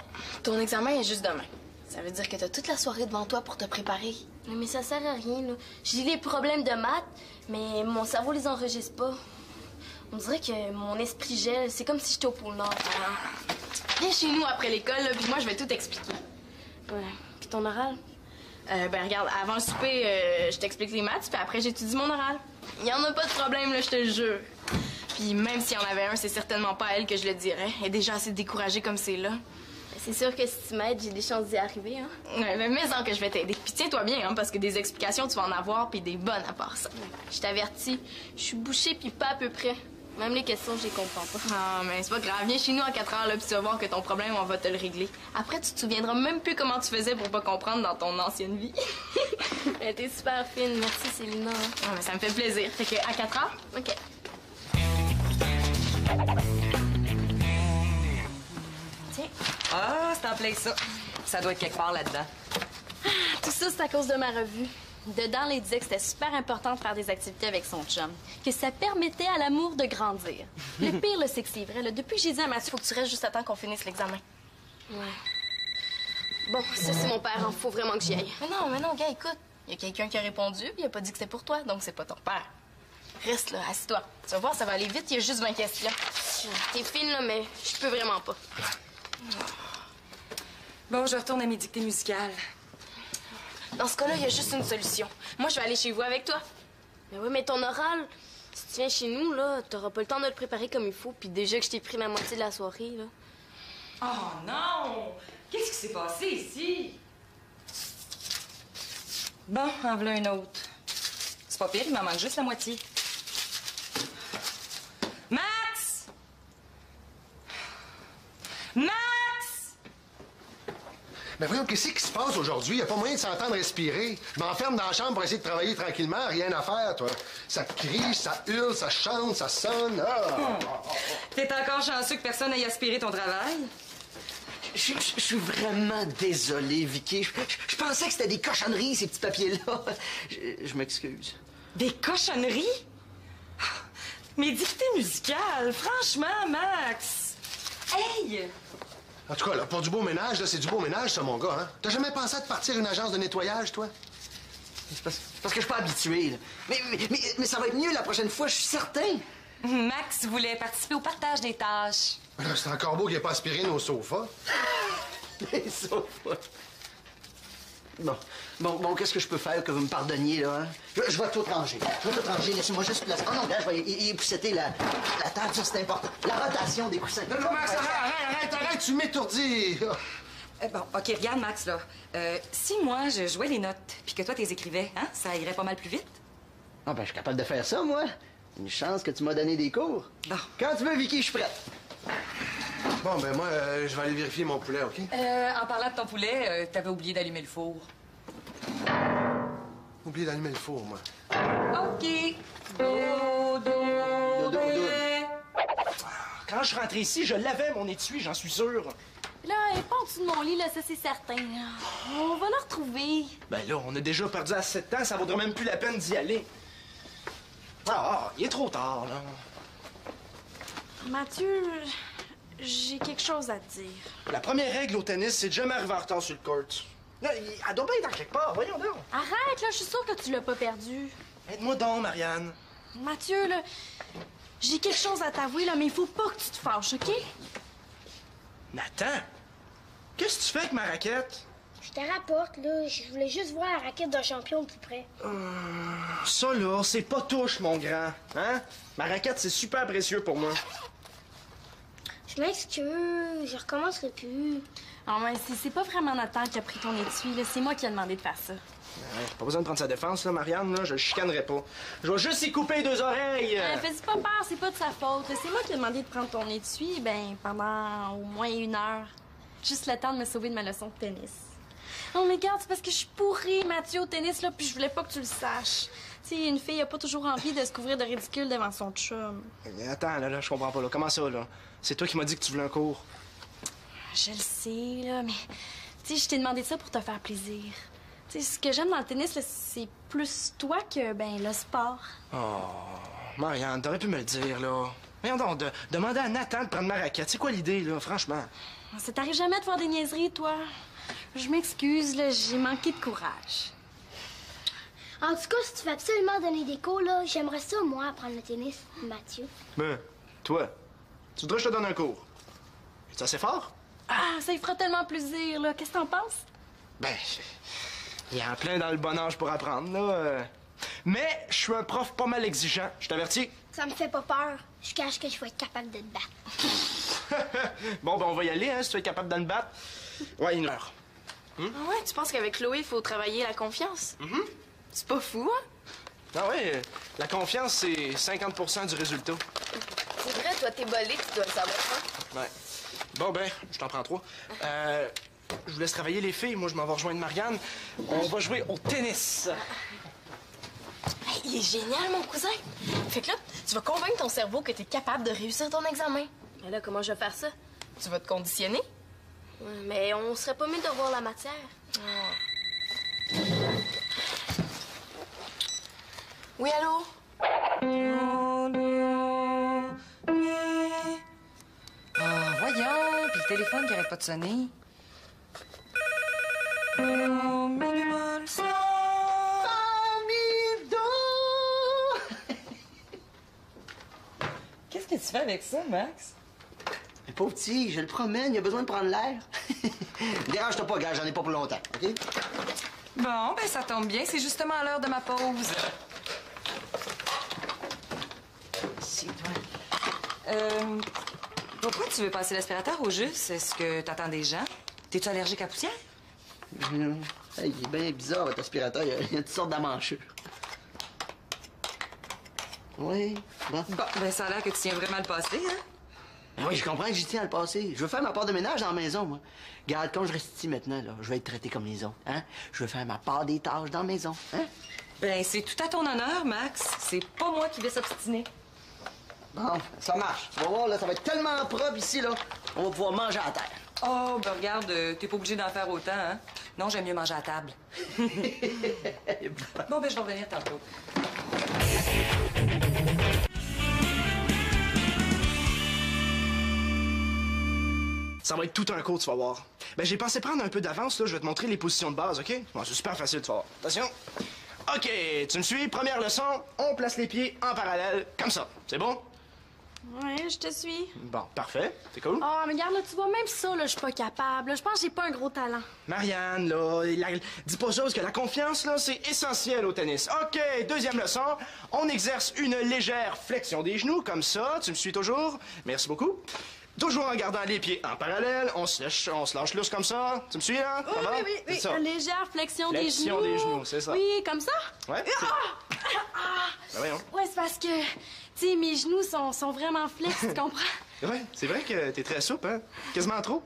ton examen est juste demain. Ça veut dire que t'as toute la soirée devant toi pour te préparer. Mais ça sert à rien, là. J'ai les problèmes de maths, mais mon cerveau les enregistre pas. On dirait que mon esprit gèle. C'est comme si j'étais au pôle Nord. Alors... Viens chez nous après l'école, là, puis moi, je vais tout expliquer. Ouais. Puis ton oral? Ben regarde, avant le souper, je t'explique les maths, puis après, j'étudie mon oral. Il y en a pas de problème, là, je te le jure. Puis même s'il y en avait un, c'est certainement pas à elle que je le dirais. Elle est déjà assez découragée comme c'est là. C'est sûr que si tu m'aides, j'ai des chances d'y arriver, hein? Ouais, mais en que je vais t'aider. Puis tiens-toi bien, hein, parce que des explications, tu vas en avoir, puis des bonnes à part ça. Je t'avertis, je suis bouchée puis pas à peu près. Même les questions, je les comprends pas. Ah, mais c'est pas grave. Viens chez nous à 4 heures, là, puis tu vas voir que ton problème, on va te le régler. Après, tu te souviendras même plus comment tu faisais pour pas comprendre dans ton ancienne vie. T'es super fine. Merci, Célina. Ah, mais ça me fait plaisir. Fait que à 4 heures? OK. Tiens. Ah, c'est en plein ça. Ça doit être quelque part là-dedans. Tout ça, c'est à cause de ma revue. Dedans, il disait que c'était super important de faire des activités avec son chum, que ça permettait à l'amour de grandir. Le pire, là, c'est que c'est vrai. Là, depuis que j'ai dit à Mathieu, Faut que tu restes juste à temps qu'on finisse l'examen. Ouais. Bon, ça, c'est mon père. Hein. Faut vraiment que j'y aille. Mais non, gars, écoute. Il y a quelqu'un qui a répondu, puis il a pas dit que c'était pour toi, donc c'est pas ton père. Reste là, assis-toi. Tu vas voir, ça va aller vite, il y a juste 20 questions. T'es fine, là, mais je peux vraiment pas. Bon, je retourne à mes dictées musicales. Dans ce cas-là, il y a juste une solution. Moi, je vais aller chez vous avec toi. Mais oui, mais ton oral, si tu viens chez nous, là, t'auras pas le temps de le préparer comme il faut. Puis déjà que je t'ai pris la moitié de la soirée, là. Oh non! Qu'est-ce qui s'est passé ici? Bon, en voilà une autre. C'est pas pire, il m'en manque juste la moitié. Max! Max! Mais voyons, qu'est-ce qui se passe aujourd'hui? Y a pas moyen de s'entendre respirer. Je m'enferme dans la chambre pour essayer de travailler tranquillement. Rien à faire, toi. Ça crie, ça hurle, ça chante, ça sonne. Ah! T'es encore chanceux que personne n'aille aspirer ton travail? Je suis vraiment désolé, Vicky. Je pensais que c'était des cochonneries, ces petits papiers-là. Je m'excuse. Des cochonneries? Mes dictées musicales, franchement, Max! Hey! En tout cas, là, pour du beau ménage, là, c'est du beau ménage, ça, mon gars, hein? T'as jamais pensé à te partir une agence de nettoyage, toi? C'est parce que je suis pas habitué, là. Mais ça va être mieux la prochaine fois, je suis certain. Max voulait participer au partage des tâches. Là, c'est encore beau qu'il ait pas aspiré nos sofas. Les sofas. Bon, qu'est-ce que je peux faire que vous me pardonniez, là, hein? Je vais tout ranger. Laissez-moi juste placer. Oh non, regarde, je vais épousseter la table, ça, c'est important. La rotation des coussins. Non, Max, arrête, tu m'étourdis. Bon, OK, regarde, Max, là. Si moi, je jouais les notes, puis que toi, t'es écrivais, hein, ça irait pas mal plus vite? Ah, ben, je suis capable de faire ça, moi. Une chance que tu m'as donné des cours. Bon. Quand tu veux, Vicky, je suis prête. Bon, ben moi, je vais aller vérifier mon poulet, OK? En parlant de ton poulet, t'avais oublié d'allumer le four. Oublié d'allumer le four, moi. OK. Dodo. Quand je suis rentré ici, je l'avais, mon étui, j'en suis sûr. Là, elle est pas en dessous de mon lit, là, ça, c'est certain. On va la retrouver. Ben là, on a déjà perdu assez de temps, ça vaudrait même plus la peine d'y aller. Il est trop tard, là. Mathieu, j'ai quelque chose à te dire. La première règle au tennis, c'est de jamais arriver en retard sur le court. Là, elle doit bien être dans quelque part, voyons donc. Arrête, là, je suis sûre que tu l'as pas perdu. Aide-moi donc, Marianne. Mathieu, là, j'ai quelque chose à t'avouer, là, mais il faut pas que tu te fâches, OK? Nathan, qu'est-ce que tu fais avec ma raquette? Je te rapporte, là. Je voulais juste voir la raquette d'un champion plus près. Ça, là, c'est pas touche, mon grand. Hein? Ma raquette, c'est super précieux pour moi. Je m'excuse, je recommencerai plus. Ah, mais c'est pas vraiment Nathan qui a pris ton étui, là. C'est moi qui ai demandé de faire ça. Ouais, pas besoin de prendre sa défense, là, Marianne, là. Je le chicanerai pas. Je vais juste y couper les 2 oreilles. Fais-y pas peur, c'est pas de sa faute. C'est moi qui ai demandé de prendre ton étui, ben, pendant au moins 1 heure. Juste le temps de me sauver de ma leçon de tennis. Oh, mais regarde, c'est parce que je suis pourrie, Mathieu, au tennis, là, puis je voulais pas que tu le saches. Tu sais, une fille a pas toujours envie de se couvrir de ridicule devant son chum. Attends, là, je comprends pas, là. Comment ça, là? C'est toi qui m'as dit que tu voulais un cours. Je le sais, là, mais... Tu sais, je t'ai demandé ça pour te faire plaisir. Tu sais, ce que j'aime dans le tennis, là, c'est plus toi que, ben, le sport. Oh, Marianne, t'aurais pu me le dire, là. Voyons donc, demander à Nathan de prendre ma raquette. C'est quoi l'idée, là, franchement? Ça t'arrive jamais de faire des niaiseries, toi? Je m'excuse, là, j'ai manqué de courage. En tout cas, si tu veux absolument donner des cours, là, j'aimerais ça, moi, apprendre le tennis, Mathieu. Ben, toi, tu voudrais que je te donne un cours? Es-tu assez fort? Ah, ça y fera tellement plaisir, là. Qu'est-ce que t'en penses? Ben, il y en a plein dans le bon âge pour apprendre, là. Mais je suis un prof pas mal exigeant, je t'avertis. Ça me fait pas peur. Je cache que je vais être capable de te battre. Bon, ben, on va y aller, hein, si tu es capable de me battre. Ouais, 1 heure. Ah ouais, tu penses qu'avec Chloé, il faut travailler la confiance? C'est pas fou, hein? Ah ouais, la confiance, c'est 50% du résultat. C'est vrai, toi, t'es bolé, tu dois le savoir, hein? Ouais. Bon, ben, je t'en prends 3. Je vous laisse travailler les filles. Moi, je m'en vais rejoindre Marianne. On va jouer au tennis. Hey, il est génial, mon cousin! Fait que là, tu vas convaincre ton cerveau que t'es capable de réussir ton examen. Mais là, comment je vais faire ça? Tu vas te conditionner. Ouais, mais on serait pas mieux de voir la matière. Oui, allô? Ah, voyons, puis le téléphone qui arrête pas de sonner. Qu'est-ce que tu fais avec ça, Max? Mais pauvre petit, je le promène, il a besoin de prendre l'air. Dérange-toi pas, gars, j'en ai pas pour longtemps, OK? Bon, ben ça tombe bien, c'est justement à l'heure de ma pause. C'est toi. Pourquoi tu veux passer l'aspirateur au juste? Est-ce que t'attends des gens? T'es-tu allergique à la poussière? Hey, il est bien bizarre, votre aspirateur. Il y a toutes sortes d'amanchures. Oui, bon. Bon, ben ça a l'air que tu tiens vraiment le passé, hein? Oui, je comprends que j'y tiens à le passer. Je veux faire ma part de ménage dans la maison, moi. Regarde, quand je reste ici maintenant, là, je vais être traité comme les autres, hein? Je veux faire ma part des tâches dans la maison, hein? Ben, c'est tout à ton honneur, Max. C'est pas moi qui vais s'obstiner. Bon, ça marche. Tu vas voir, là, ça va être tellement propre ici, là. On va pouvoir manger à terre. Oh, ben regarde, t'es pas obligé d'en faire autant, hein? Non, j'aime mieux manger à table. Bon, ben je vais revenir tantôt. Ça va être tout un cours, tu vas voir. Ben, j'ai pensé prendre un peu d'avance, là. Je vais te montrer les positions de base, OK? Bon, c'est super facile, tu vas voir. Attention. OK, tu me suis? Première leçon, on place les pieds en parallèle, comme ça. C'est bon? Ouais, je te suis. Bon, parfait. C'est cool. Oh, mais regarde, là, tu vois, même ça, là, je suis pas capable. Là, je pense que j'ai pas un gros talent. Marianne, là, dis pas ça, parce que la confiance, là, c'est essentiel au tennis. OK, deuxième leçon. On exerce une légère flexion des genoux, comme ça. Tu me suis toujours? Merci beaucoup. Toujours en gardant les pieds en parallèle. On se lâche lousse comme ça. Tu me suis, là? Oui, Ça va? oui, C'est ça. Une légère flexion des genoux. Flexion des genoux, c'est ça. Oui, comme ça? Ouais. Ben voyons. Ouais, c'est parce que, tu sais, mes genoux sont vraiment flex, tu comprends? Ouais, c'est vrai que t'es très souple, hein? Quasiment trop.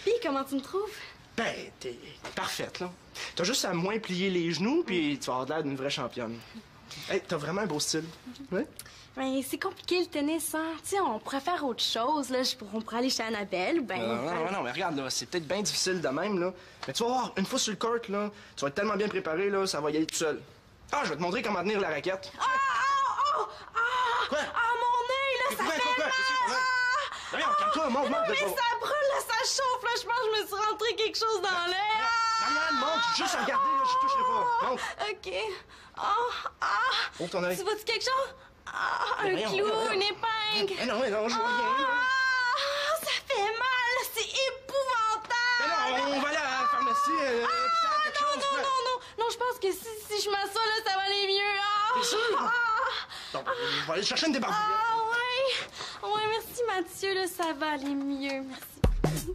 Puis, comment tu me trouves? Ben, t'es parfaite, là. T'as juste à moins plier les genoux, puis tu vas avoir l'air d'une vraie championne. Hey, t'as vraiment un beau style. Ouais? Ben, c'est compliqué le tennis, hein. Tu sais, on pourrait faire autre chose, là. On pourrait aller chez Annabelle, ou ben. Non, mais regarde, là, c'est peut-être bien difficile de même, là. Mais tu vas voir, une fois sur le court, là, tu vas être tellement bien préparé, là, ça va y aller tout seul. Ah, je vais te montrer comment tenir la raquette. Quoi? Ah, mon œil, là, ça fait mal! Viens, calme-toi, monte. Mais ça brûle, là, ça chauffe, là. Je pense que je me suis rentré quelque chose dans l'air. Marianne, monte, juste à regarder, là, je toucherai pas. Monte. OK. Oh, Ouvre ton œil. Tu vois-tu quelque chose? Un voyons, clou, voyons. une épingle. Non, je vois rien. Ça fait mal, c'est épouvantable. Non, on va aller à la pharmacie, l'hôpital, quelque chose. Non, je pense que si je m'assois, là, ça va aller mieux. T'es sûr? Donc, je vais aller chercher une débarbouillette. Ouais, merci Mathieu, là, ça va aller mieux, merci.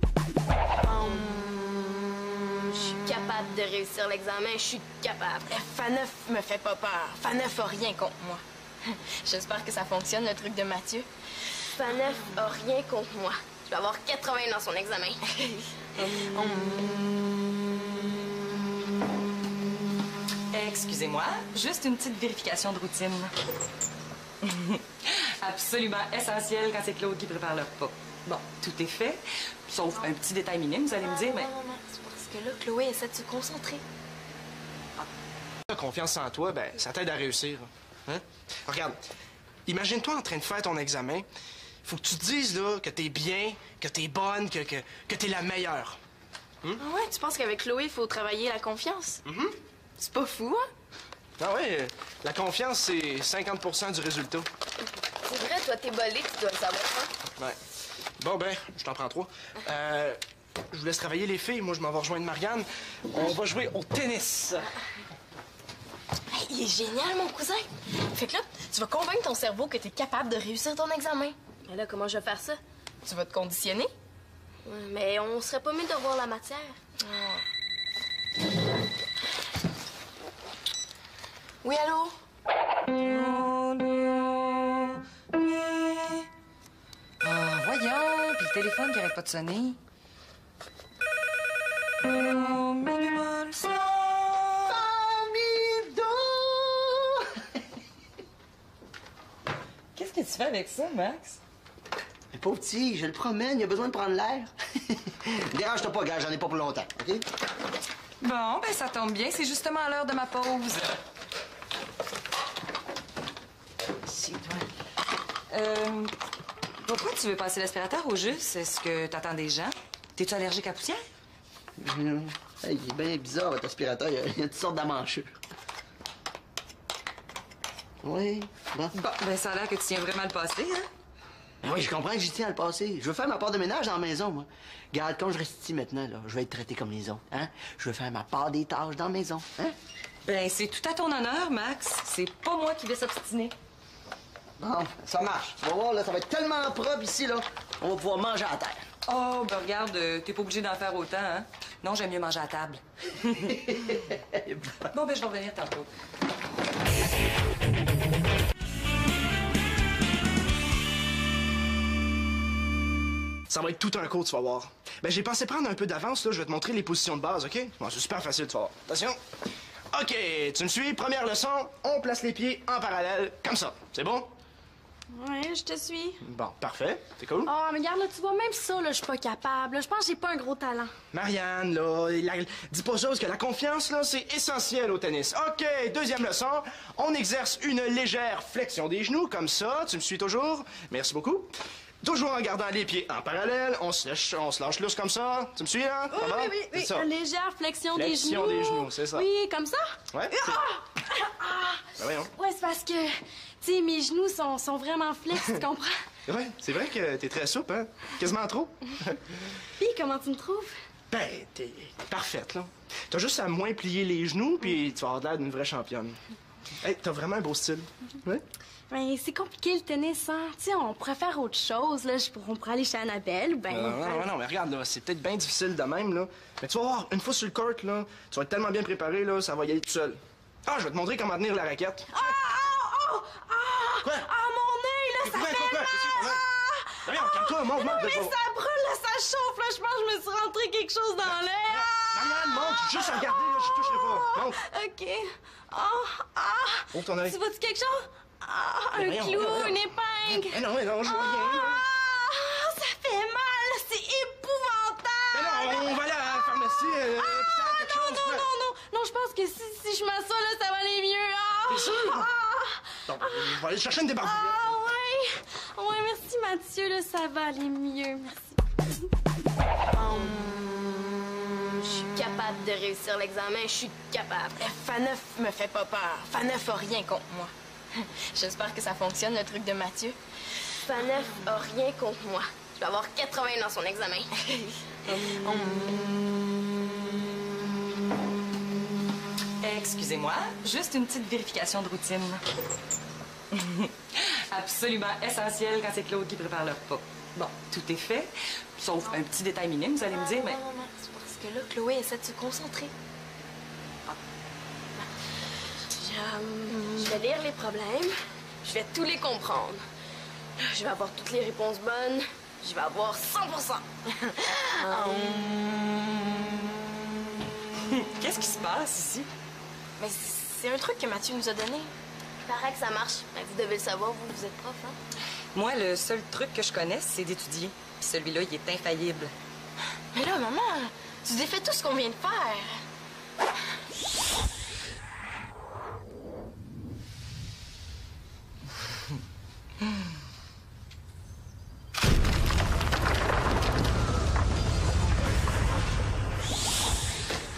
Je suis capable de réussir l'examen, je suis capable. Faneuf me fait pas peur. Faneuf a rien contre moi. J'espère que ça fonctionne, le truc de Mathieu. Faneuf a rien contre moi. Je vais avoir 80 dans son examen. Excusez-moi, juste une petite vérification de routine. Absolument essentiel quand c'est Claude qui prépare le repas. Bon, tout est fait, sauf un petit détail minime, vous allez me dire, mais... Non, c'est parce que là, Chloé essaie de se concentrer. La confiance en toi, ben, ça t'aide à réussir. Hein? Regarde, imagine-toi en train de faire ton examen. Faut que tu te dises, là, que t'es bien, que t'es bonne, que t'es la meilleure. Ah ouais, tu penses qu'avec Chloé, il faut travailler la confiance? C'est pas fou, hein? Ah ouais, la confiance, c'est 50 du résultat. C'est vrai, toi, t'es bolé, tu dois le savoir, hein? Ouais. Bon, ben, je t'en prends 3. Je vous laisse travailler les filles. Moi, je m'en vais rejoindre Marianne. On va jouer au tennis. Hey, il est génial, mon cousin! Fait que là, tu vas convaincre ton cerveau que t'es capable de réussir ton examen. Mais là, comment je vais faire ça? Tu vas te conditionner. Ouais, mais on serait pas mieux de voir la matière. Oui, allô? Ah, voyons, puis le téléphone qui arrête pas de sonner. Qu'est-ce que tu fais avec ça, Max? Mais pauvre petit, je le promène, il a besoin de prendre l'air. Dérange-toi pas, gars, j'en ai pas pour longtemps, OK? Bon, ben ça tombe bien, c'est justement à l'heure de ma pause. C'est toi. Pourquoi tu veux passer l'aspirateur au juste? Est-ce que t'attends des gens? T'es-tu allergique à la poussière? Hey, il est bien bizarre, votre aspirateur. Il y a toutes sortes d'amanchures. Oui, bon. Bon, ben ça a l'air que tu tiens vraiment le passé, hein? Oui, je comprends que j'y tiens à le passer. Je veux faire ma part de ménage dans la maison, moi. Regarde, quand je reste ici maintenant, là, je vais être traité comme les autres, hein? Je veux faire ma part des tâches dans la maison, hein? Ben, c'est tout à ton honneur, Max. C'est pas moi qui vais s'obstiner. Bon, ça marche. Tu vas voir, là, ça va être tellement propre ici, là. On va pouvoir manger à terre. Oh, ben regarde, t'es pas obligé d'en faire autant, hein? Non, j'aime mieux manger à table. Bon, ben je vais revenir tantôt. Ça va être tout un cours, tu vas voir. Ben, j'ai pensé prendre un peu d'avance, là. Je vais te montrer les positions de base, OK? Bon, c'est super facile, tu vas voir. Attention. OK, tu me suis? Première leçon, on place les pieds en parallèle, comme ça. C'est bon? Ouais, je te suis. Bon, parfait. C'est cool. Oh, mais regarde, là, tu vois, même ça, là, je suis pas capable. Là, je pense que j'ai pas un gros talent. Marianne, là, dis pas ça, parce que la confiance, là, c'est essentiel au tennis. OK, deuxième leçon. On exerce une légère flexion des genoux, comme ça. Tu me suis toujours? Merci beaucoup. Toujours en gardant les pieds en parallèle. On se lâche lousse comme ça. Tu me suis, là? Ça va? Oui. C'est ça. Une légère flexion des genoux. Flexion des genoux, c'est ça. Oui, comme ça? Ouais. Ben voyons. Ouais, c'est parce que, tu sais, mes genoux sont vraiment flex, tu comprends? Ouais, c'est vrai que t'es très souple, hein? Quasiment trop. Puis, comment tu me trouves? Ben, t'es parfaite, là. T'as juste à moins plier les genoux, puis tu vas avoir l'air d'une vraie championne. Hey, t'as vraiment un beau style. Ouais? Ben, c'est compliqué le tennis, hein. Tu sais, on pourrait faire autre chose, là. On pourrait aller chez Annabelle, ben. Non, mais regarde, là, c'est peut-être bien difficile de même, là. Mais tu vas voir, une fois sur le court, là, tu vas être tellement bien préparé, là, ça va y aller tout seul. Ah, je vais te montrer comment tenir la raquette. Quoi? Ah, mon œil, là, ça fait mal! Viens, calme-toi, monte. Mais ça brûle, là, ça chauffe, là. Je pense que je me suis rentré quelque chose dans l'air. Marianne, monte, juste à regarder, là, je toucherai pas. Monte. OK. Ouvre ton œil. Tu vois-tu quelque chose? Un voyons, clou, voyons. une épingle. Non, je vois rien. Ça fait mal, c'est épouvantable. Mais non, on va aller à la pharmacie, l'hôpital, quelque chose. Non, je pense que si je m'assois, là, ça va aller mieux. T'es sûr? Donc, je vais aller chercher une débarbouillette. Ouais, merci Mathieu, là, ça va aller mieux. Merci. Je suis capable de réussir l'examen, je suis capable. Faneuf me fait pas peur. Faneuf a rien contre moi. J'espère que ça fonctionne, le truc de Mathieu. Faneuf a rien contre moi. Je vais avoir 80 dans son examen. Excusez-moi, juste une petite vérification de routine. Absolument essentiel quand c'est Claude qui prépare le repas. Bon, tout est fait, sauf un petit détail minime, vous allez me dire, mais... Non, c'est parce que là, Chloé essaie de se concentrer. Je vais lire les problèmes, je vais tous les comprendre. Je vais avoir toutes les réponses bonnes, je vais avoir 100%. Qu'est-ce qui se passe ici? Mais c'est un truc que Mathieu nous a donné. Il paraît que ça marche. Ben, vous devez le savoir, vous êtes prof, hein? Moi, le seul truc que je connais, c'est d'étudier. Puis celui-là, il est infaillible. Mais là, maman, tu défais tout ce qu'on vient de faire.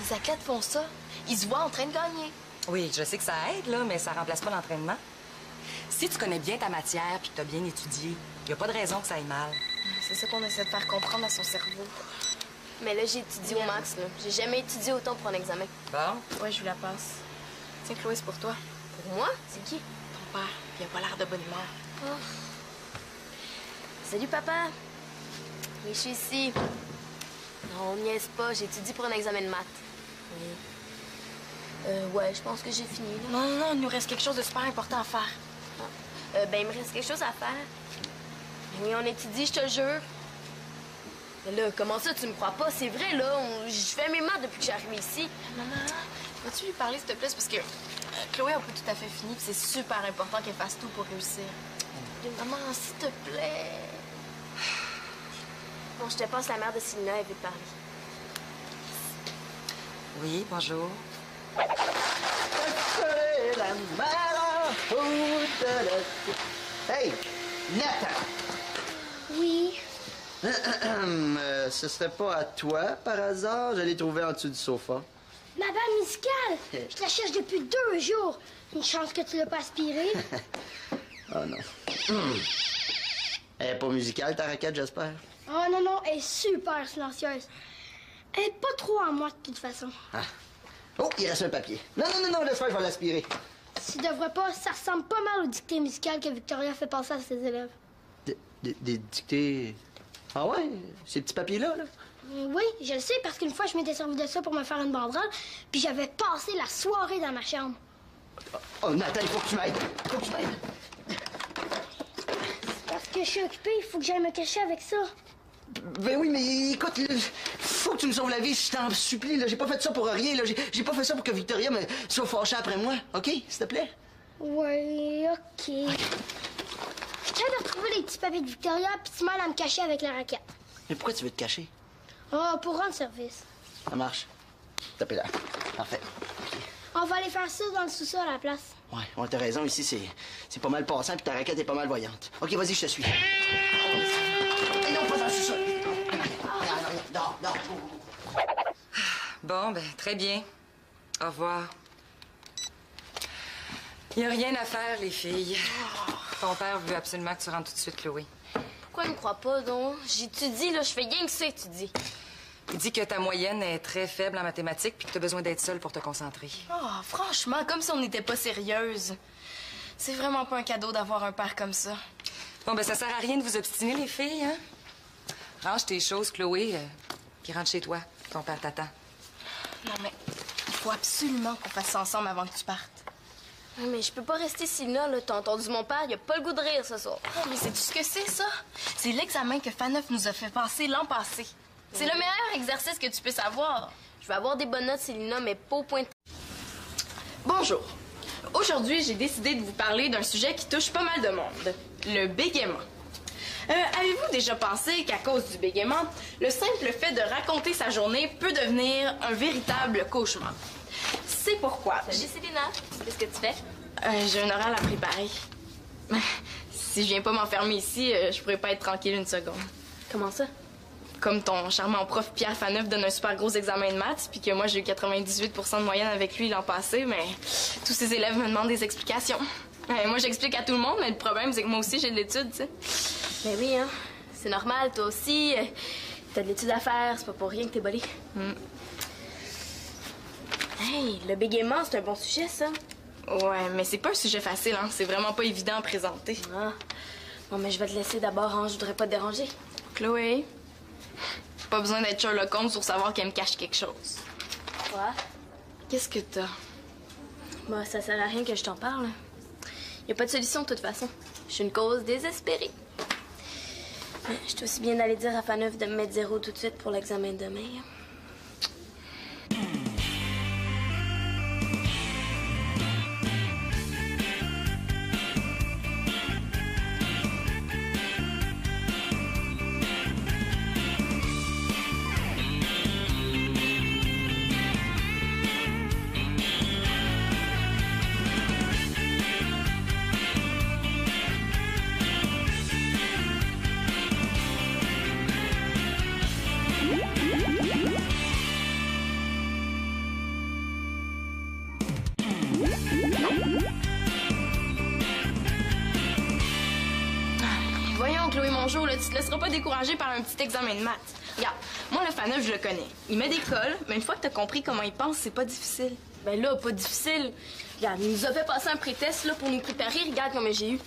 Les athlètes font ça. Ils se voient en train de gagner. Oui, je sais que ça aide, là, mais ça remplace pas l'entraînement. Si tu connais bien ta matière puis que tu as bien étudié, il n'y a pas de raison que ça aille mal. C'est ça qu'on essaie de faire comprendre à son cerveau. Mais là, j'ai étudié au max, là. J'ai jamais étudié autant pour un examen. Bon? Ouais, je vous la passe. Tiens, Chloé, c'est pour toi. Pour moi? C'est qui? Ton père, il a pas l'air de bonne humeur. Oh. Salut, papa. Oui, je suis ici. Non, on niaise pas. J'étudie pour un examen de maths. Oui. Ouais, je pense que j'ai fini, là. Non, non, non, il nous reste quelque chose de super important à faire. Ben, il me reste quelque chose à faire. Oui, on étudie, je te jure. Mais là, comment ça, tu me crois pas? C'est vrai, là. Je fais mes maths depuis que je suis arrivée ici. Maman, vas-tu lui parler, s'il te plaît? C'est parce que Chloé n'a pas tout à fait fini, puis c'est super important qu'elle fasse tout pour réussir. Maman, s'il te plaît. Bon, je te passe la mère de Célina, elle veut te parler. Oui, bonjour. Hey, Nathan! Oui. Ce serait pas à toi, par hasard? Je l'ai trouvé en dessous du sofa. Ma balle musicale. Je te la cherche depuis 2 jours. Une chance que tu l'as pas aspirée. Oh non. Elle est pas musicale, ta raquette, j'espère? Oh non, non, elle est super silencieuse. Elle est pas trop à moi, de toute façon. Ah. Oh, il reste un papier. Non, non, non, non, laisse-moi, je vais l'aspirer. Tu devrais pas, ça ressemble pas mal aux dictées musicales que Victoria fait passer à ses élèves. Des dictées... Ah ouais? Ces petits papiers-là, là? Oui, je le sais, parce qu'une fois, je m'étais servi de ça pour me faire une banderole, puis j'avais passé la soirée dans ma chambre. Oh, Nathan, il faut que tu m'aides. Il faut que tu m'aides. Parce que je suis occupée, il faut que j'aille me cacher avec ça. Ben oui, mais écoute, faut que tu me sauves la vie, je t'en supplie, là. J'ai pas fait ça pour rien, là. J'ai pas fait ça pour que Victoria me soit fâchée après moi, OK? S'il te plaît? Oui, OK. Je train de retrouver les petits papiers de Victoria, puis tu m'as à me cacher avec la raquette. Mais pourquoi tu veux te cacher? Oh, pour rendre service. Ça marche. Tapez là. Parfait. On va aller faire ça dans le sous-sol à la place. Ouais, t'as raison, ici, c'est pas mal passant, puis ta raquette est pas mal voyante. OK, vas-y, je te suis. Et non, pas dans le sous-sol. Non, non. Bon, ben, très bien. Au revoir. Il n'y a rien à faire, les filles. Ton père veut absolument que tu rentres tout de suite, Chloé. Pourquoi il me croit pas, donc? J'étudie, là, je fais rien que ça étudier. Il dit que ta moyenne est très faible en mathématiques puis que tu as besoin d'être seule pour te concentrer. Oh, franchement, comme si on n'était pas sérieuse. C'est vraiment pas un cadeau d'avoir un père comme ça. Bon, ben, ça sert à rien de vous obstiner, les filles, hein? Range tes choses, Chloé, puis rentre chez toi. Ton père t'attend. Non, mais il faut absolument qu'on fasse ça ensemble avant que tu partes. Mais je peux pas rester Célina, là. T'as entendu mon père, il a pas le goût de rire ce soir. Oh, mais sais-tu ce que c'est, ça? C'est l'examen que Faneuf nous a fait passer l'an passé. C'est le meilleur exercice que tu puisses avoir. Je vais avoir des bonnes notes, Célina, mais pas au point de... Bonjour. Aujourd'hui, j'ai décidé de vous parler d'un sujet qui touche pas mal de monde. Le bégaiement. Avez-vous déjà pensé qu'à cause du bégaiement, le simple fait de raconter sa journée peut devenir un véritable cauchemar? C'est pourquoi... Salut, Célina. Qu'est-ce que tu fais? J'ai un oral à préparer. si je viens pas m'enfermer ici, je pourrais pas être tranquille une seconde. Comment ça? Comme ton charmant prof Pierre Faneuf donne un super gros examen de maths, puis que moi j'ai eu 98 % de moyenne avec lui l'an passé, mais tous ses élèves me demandent des explications. Moi j'explique à tout le monde, mais le problème c'est que moi aussi j'ai de l'étude, tu sais. Ben oui, hein. C'est normal, toi aussi. T'as de l'étude à faire, c'est pas pour rien que t'es bolé. Hey, le bégaiement, c'est un bon sujet, ça. Ouais, mais c'est pas un sujet facile, hein. C'est vraiment pas évident à présenter. Ah. Bon, mais je vais te laisser d'abord, hein. Je voudrais pas te déranger. Chloé, pas besoin d'être Sherlock Holmes pour savoir qu'elle me cache quelque chose. Quoi? Qu'est-ce que t'as? Bah, ça sert à rien que je t'en parle. Y a pas de solution, de toute façon. Je suis une cause désespérée. Je suis aussi bien d'aller dire à Faneuf de me mettre 0 tout de suite pour l'examen de demain. Voyons, Chloé, mon jour, là, tu te laisseras pas décourager par un petit examen de maths. Regarde, moi, le Faneuf, je le connais. Il met des cols, mais une fois que t'as compris comment il pense, c'est pas difficile. Ben là, pas difficile. Regarde, il nous a fait passer un pré-test là, pour nous préparer. Regarde combien j'ai eu.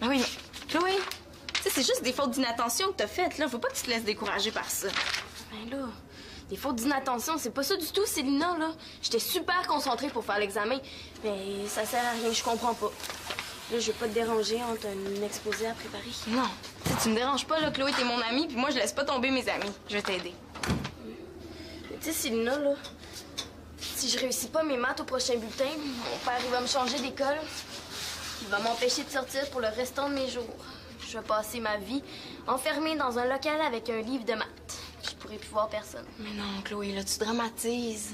Ah oui, mais Chloé, tu sais, c'est juste des fautes d'inattention que t'as faites, là. Faut pas que tu te laisses décourager par ça. Ben là, des fautes d'inattention, c'est pas ça du tout, Célina, là. J'étais super concentrée pour faire l'examen, mais ça sert à rien, je comprends pas. Là, je vais pas te déranger, on t'a un exposé à préparer. Non, tu me déranges pas, là, Chloé, t'es mon amie, puis moi, je laisse pas tomber mes amis. Je vais t'aider. Mais tu sais, Célina, là, si je réussis pas mes maths au prochain bulletin, mon père, il va me changer d'école. Il va m'empêcher de sortir pour le restant de mes jours. Je vais passer ma vie enfermée dans un local avec un livre de maths. Je pourrai plus voir personne. Mais non, Chloé, là, tu dramatises.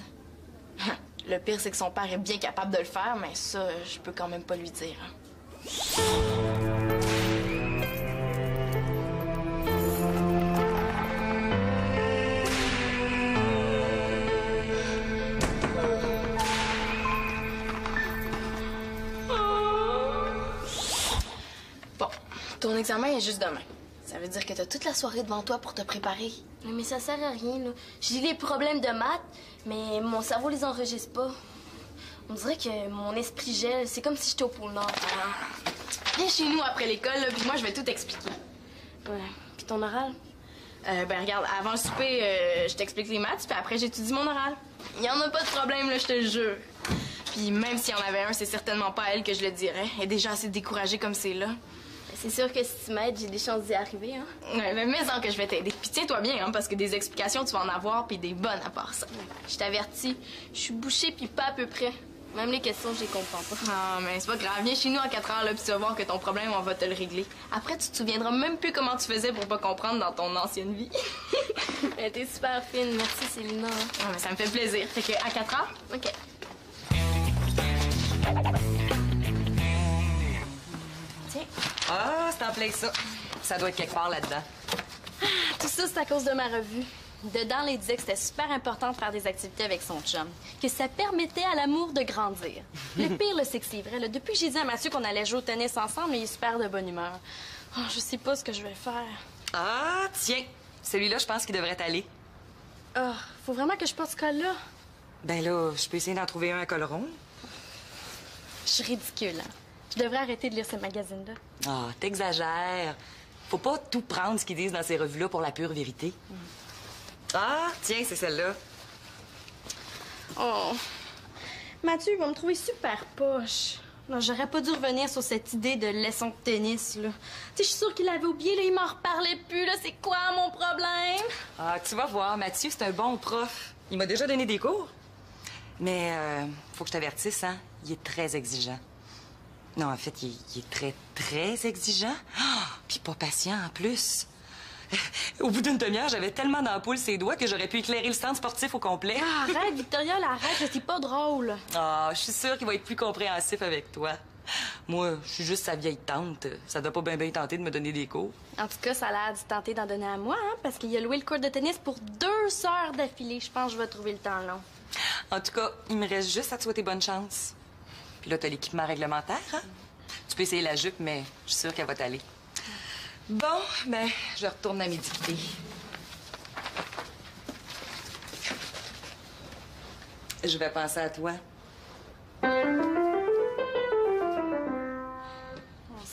Le pire, c'est que son père est bien capable de le faire, mais ça, je peux quand même pas lui dire. Bon, ton examen est juste demain. Ça veut dire que t'as toute la soirée devant toi pour te préparer. Mais ça sert à rien, là. J'ai les problèmes de maths, mais mon cerveau les enregistre pas. On dirait que mon esprit gèle. C'est comme si j'étais au pôle Nord. Viens chez nous après l'école, là, puis moi, je vais tout expliquer. Ouais. Puis ton oral? Ben regarde, avant le souper, je t'explique les maths, puis après, j'étudie mon oral. Il y en a pas de problème, là, je te le jure. Puis même s'il y en avait un, c'est certainement pas à elle que je le dirais. Elle est déjà assez découragée comme c'est là. C'est sûr que si tu m'aides, j'ai des chances d'y arriver, hein? Ouais, mais en que je vais t'aider. Puis tiens-toi bien, hein, parce que des explications, tu vas en avoir, puis des bonnes à part ça. Je t'avertis, je suis bouchée puis pas à peu près. Même les questions, je les comprends pas. Ah, mais c'est pas grave. Viens chez nous à 4 heures, là, puis tu vas voir que ton problème, on va te le régler. Après, tu te souviendras même plus comment tu faisais pour pas comprendre dans ton ancienne vie. T'es super fine. Merci, Célina. Ah, mais ça me fait plaisir. Fait que à 4 heures? OK. Tiens. Ah, c'est en plein ça. Ça doit être quelque part là-dedans. Tout ça, c'est à cause de ma revue. Dedans, il disait que c'était super important de faire des activités avec son chum, que ça permettait à l'amour de grandir. Le pire, là, c'est que c'est vrai. Là, depuis que j'ai dit à Mathieu qu'on allait jouer au tennis ensemble, il est super de bonne humeur. Oh, je sais pas ce que je vais faire. Ah, tiens. Celui-là, je pense qu'il devrait aller. Oh, faut vraiment que je porte ce col-là. Ben là, je peux essayer d'en trouver un à col rond. Je suis ridicule, hein? Je devrais arrêter de lire ce magazine-là. Ah, t'exagères. Faut pas tout prendre ce qu'ils disent dans ces revues-là pour la pure vérité. Ah, tiens, c'est celle-là. Oh. Mathieu va me trouver super poche. Non, j'aurais pas dû revenir sur cette idée de leçon de tennis, là. Tu sais, je suis sûre qu'il l'avait oublié, là, il m'en reparlait plus, là. C'est quoi mon problème? Ah, tu vas voir, Mathieu, c'est un bon prof. Il m'a déjà donné des cours. Mais, faut que je t'avertisse, hein, il est très exigeant. Non, en fait, il est très, très exigeant. Ah, puis pas patient, en plus. Au bout d'une demi-heure, j'avais tellement d'ampoules ses doigts que j'aurais pu éclairer le stand sportif au complet. Ah, arrête, Victoria, là, arrête, c'est pas drôle. Ah, je suis sûre qu'il va être plus compréhensif avec toi. Moi, je suis juste sa vieille tante. Ça doit pas bien tenter de me donner des cours. En tout cas, ça a l'air de tenter d'en donner à moi, hein, parce qu'il a loué le court de tennis pour 2 heures d'affilée. Je pense que je vais trouver le temps long. En tout cas, il me reste juste à te souhaiter bonne chance. Puis là, t'as l'équipement réglementaire, hein? Tu peux essayer la jupe, mais je suis sûre qu'elle va t'aller. Bon, ben, je retourne à mes dictées. Je vais penser à toi. Ça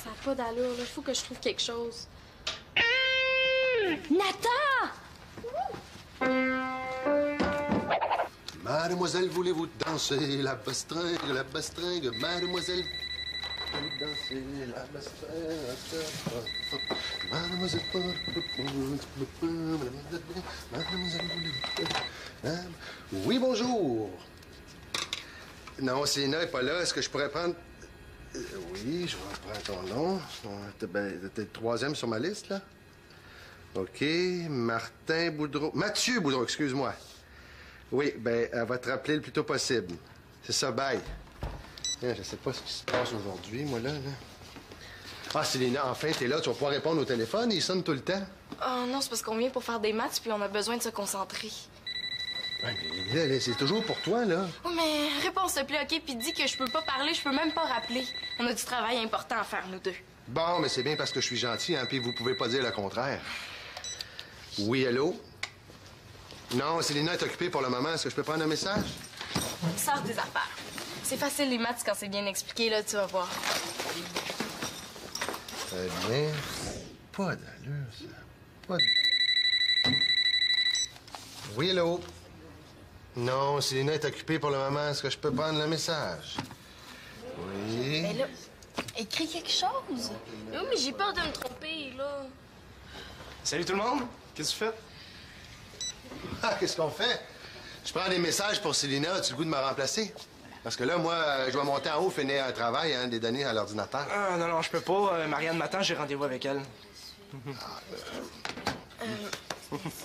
n'a pas d'allure, là. Il faut que je trouve quelque chose. Nathan! Mademoiselle, voulez-vous danser la bastringue, mademoiselle? Voulez-vous danser la bastringue? Mademoiselle, mademoiselle, voulez-vous... Oui, bonjour. Non, Célina n'est pas là. Est-ce que je pourrais prendre... Oui, je reprends ton nom. T'es le troisième sur ma liste, là? OK. Martin Boudreau. Mathieu Boudreau, excuse-moi. Oui, ben, elle va te rappeler le plus tôt possible. C'est ça, bye. Je sais pas ce qui se passe aujourd'hui, moi, là. Ah, Célina, enfin, t'es là. Tu vas pouvoir répondre au téléphone. Il sonne tout le temps. Oh non, c'est parce qu'on vient pour faire des maths, puis on a besoin de se concentrer. Ouais, mais là, c'est toujours pour toi, là. Oui, mais réponds, s'il te plaît, OK? Puis dis que je peux pas parler, je peux même pas rappeler. On a du travail important à faire, nous deux. Bon, mais c'est bien parce que je suis gentil, hein, puis vous pouvez pas dire le contraire. Oui, allô? Non, Célina est occupée pour le moment. Est-ce que je peux prendre un message? Sors tes affaires. C'est facile, les maths, quand c'est bien expliqué, là, tu vas voir. Très bien. Pas d'allure, ça. Pas de... Oui, allô? Non, Célina est occupée pour le moment. Est-ce que je peux prendre le message? Oui. Mais là, écris quelque chose. Oui, mais j'ai peur de me tromper, là. Salut tout le monde. Qu'est-ce que tu fais? Ah, qu'est-ce qu'on fait? Je prends des messages pour Célina. As-tu le goût de me remplacer? Parce que là, moi, je dois monter en haut, finir un travail, hein, des données à l'ordinateur. Ah, non, je peux pas. Marianne m'attend, j'ai rendez-vous avec elle.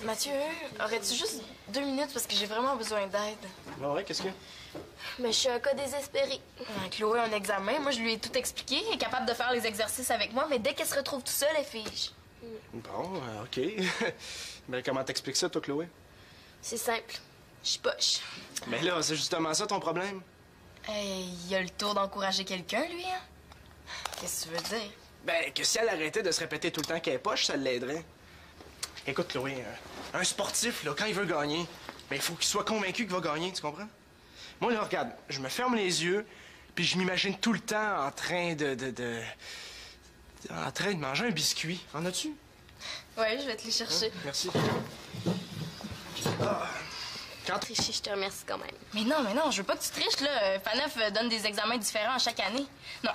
Mathieu, aurais-tu juste 2 minutes parce que j'ai vraiment besoin d'aide? Ouais, qu'est-ce que... Mais je suis un cas désespéré. Chloé a un examen. Moi, je lui ai tout expliqué. Elle est capable de faire les exercices avec moi, mais dès qu'elle se retrouve tout seule, elle fige. Bon, OK. Ben, comment t'expliques ça, toi, Chloé? C'est simple. Je suis poche. Mais là, c'est justement ça ton problème. Il a le tour d'encourager quelqu'un, lui, hein? Qu'est-ce que tu veux dire? Ben, que si elle arrêtait de se répéter tout le temps qu'elle est poche, ça l'aiderait. Écoute, Chloé, un sportif, là, quand il veut gagner, ben, il faut qu'il soit convaincu qu'il va gagner, tu comprends? Moi, là, regarde, je me ferme les yeux, puis je m'imagine tout le temps en train en train de manger un biscuit. En as-tu? Ouais, je vais te les chercher. Merci. Tricher, je te remercie quand même. Mais non, je veux pas que tu triches, là. Faneuf donne des examens différents à chaque année. Non,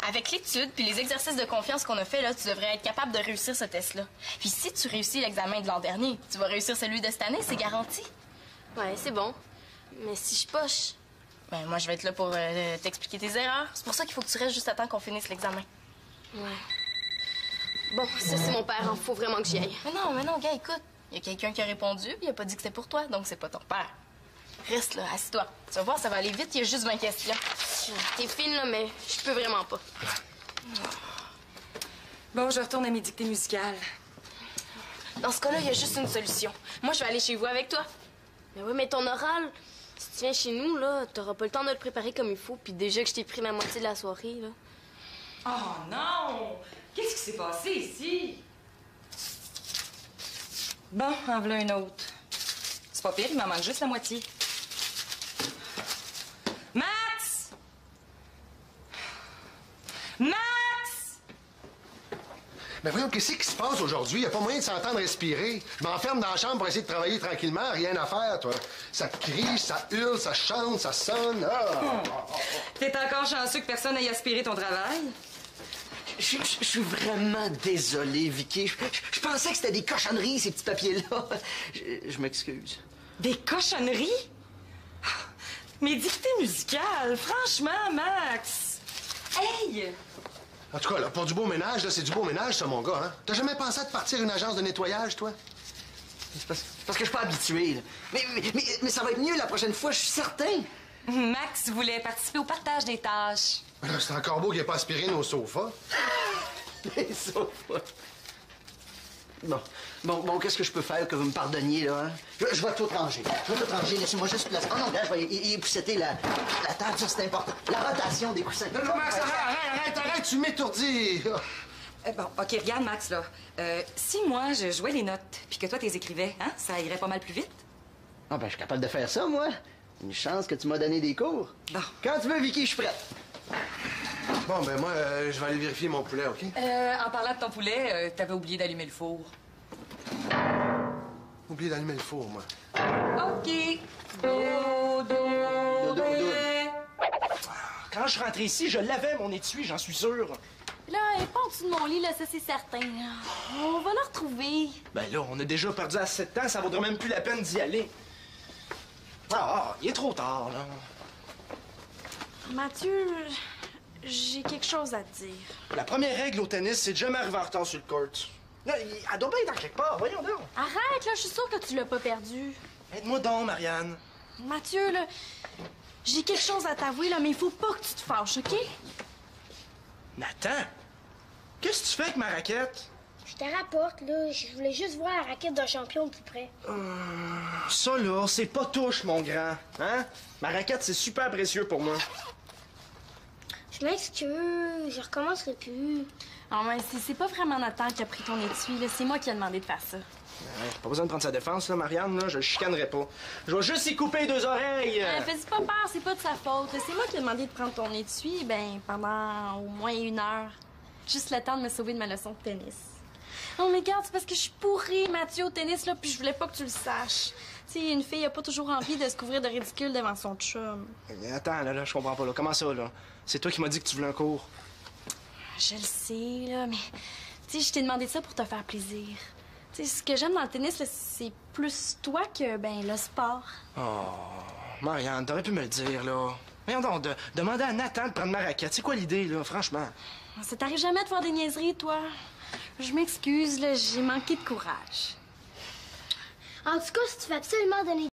avec l'étude puis les exercices de confiance qu'on a fait, là, tu devrais être capable de réussir ce test-là. Puis si tu réussis l'examen de l'an dernier, tu vas réussir celui de cette année, c'est garanti. Ouais, c'est bon. Mais si je suis poche... Ben, moi, je vais être là pour t'expliquer tes erreurs. C'est pour ça qu'il faut que tu restes juste à temps qu'on finisse l'examen. Ouais. Bon, ça, c'est mon père. Hein. Faut vraiment que j'y aille. Mais non, gars, écoute. Il y a quelqu'un qui a répondu, puis il a pas dit que c'était pour toi, donc c'est pas ton père. Reste là, assis-toi. Tu vas voir, ça va aller vite, il y a juste 20 questions. T'es fine, là, mais je peux vraiment pas. Bon, je retourne à mes dictées musicales. Dans ce cas-là, il y a juste une solution. Moi, je vais aller chez vous avec toi. Mais oui, mais ton oral, si tu viens chez nous, là, t'auras pas le temps de le préparer comme il faut, puis déjà que je t'ai pris la moitié de la soirée, là. Oh non! Qu'est-ce qui s'est passé ici? Bon, en voilà une autre. C'est pas pire, il m'en manque juste la moitié. Max! Max! Mais voyons, qu'est-ce qui se passe aujourd'hui? Il n'y a pas moyen de s'entendre respirer. Je m'enferme dans la chambre pour essayer de travailler tranquillement. Rien à faire, toi. Ça crie, ça hurle, ça chante, ça sonne. Ah! T'es encore chanceux que personne n'aille aspirer ton travail? Je suis vraiment désolé, Vicky. Je pensais que c'était des cochonneries, ces petits papiers-là. Je m'excuse. Des cochonneries? Mes dictées musicales, franchement, Max! Hey! En tout cas, là, pour du beau ménage, là, c'est du beau ménage, ça, mon gars, hein? T'as jamais pensé à te partir une agence de nettoyage, toi? C'est parce que je suis pas habitué, là. Mais ça va être mieux la prochaine fois, je suis certain. Max voulait participer au partage des tâches. C'est encore beau qu'il n'ait pas aspiré nos sofas. Les sofas. Bon, qu'est-ce que je peux faire que vous me pardonniez, là, hein? Je vais tout ranger. Laissez-moi juste placer. Oh non, regarde, je vais épousseter la table, ça, c'est important. La rotation des coussins. Non, Max, arrête, tu m'étourdis. Bon, OK, regarde, Max, là. Si moi, je jouais les notes, puis que toi, t'es écrivais, hein, ça irait pas mal plus vite? Ah, ben, je suis capable de faire ça, moi. Une chance que tu m'as donné des cours. Bon. Quand tu veux, Vicky, je suis prête. Bon, ben moi, je vais aller vérifier mon poulet, OK? En parlant de ton poulet, t'avais oublié d'allumer le four. Oublié d'allumer le four, moi. OK. Dodo. Quand je suis rentré ici, je l'avais, mon étui, j'en suis sûr. Là, elle est pas en dessous de mon lit, là, ça c'est certain. On va la retrouver. Ben là, on a déjà perdu assez de temps, ça vaudrait même plus la peine d'y aller. Il est trop tard, là. Mathieu, j'ai quelque chose à te dire. La première règle au tennis, c'est de jamais arriver en retard sur le court. Là, elle doit bien être dans quelque part, voyons donc. Arrête, là, je suis sûre que tu l'as pas perdu. Aide-moi donc, Marianne. Mathieu, là, j'ai quelque chose à t'avouer, là, mais il faut pas que tu te fâches, OK? Nathan, qu'est-ce que tu fais avec ma raquette? Je te rapporte, là. Je voulais juste voir la raquette d'un champion de plus près. Ça, là, c'est pas touche, mon grand. Hein? Ma raquette, c'est super précieux pour moi. Je m'excuse, je recommencerai plus. Non, mais c'est pas vraiment Nathan qui a pris ton étui, là. C'est moi qui ai demandé de faire ça. Ouais, pas besoin de prendre sa défense, là, Marianne, là. Je le chicanerai pas. Je vais juste y couper les 2 oreilles. Fais-y pas peur, c'est pas de sa faute. C'est moi qui ai demandé de prendre ton étui, ben, pendant au moins 1 heure. Juste le temps de me sauver de ma leçon de tennis. Non, mais regarde, c'est parce que je suis pourrie, Mathieu, au tennis, là, puis je voulais pas que tu le saches. Tu sais, une fille a pas toujours envie de se couvrir de ridicule devant son chum. Attends, là, je comprends pas, là. Comment ça, là? C'est toi qui m'as dit que tu voulais un cours. Je le sais, là, mais... Tu sais, je t'ai demandé ça pour te faire plaisir. Tu sais, ce que j'aime dans le tennis, là, c'est plus toi que, ben, le sport. Oh, Marianne, t'aurais pu me le dire, là. Voyons donc, demander à Nathan de prendre ma raquette. C'est quoi l'idée, là, franchement? Ça t'arrive jamais de faire des niaiseries, toi? Je m'excuse, là, j'ai manqué de courage. En tout cas, si tu veux absolument donner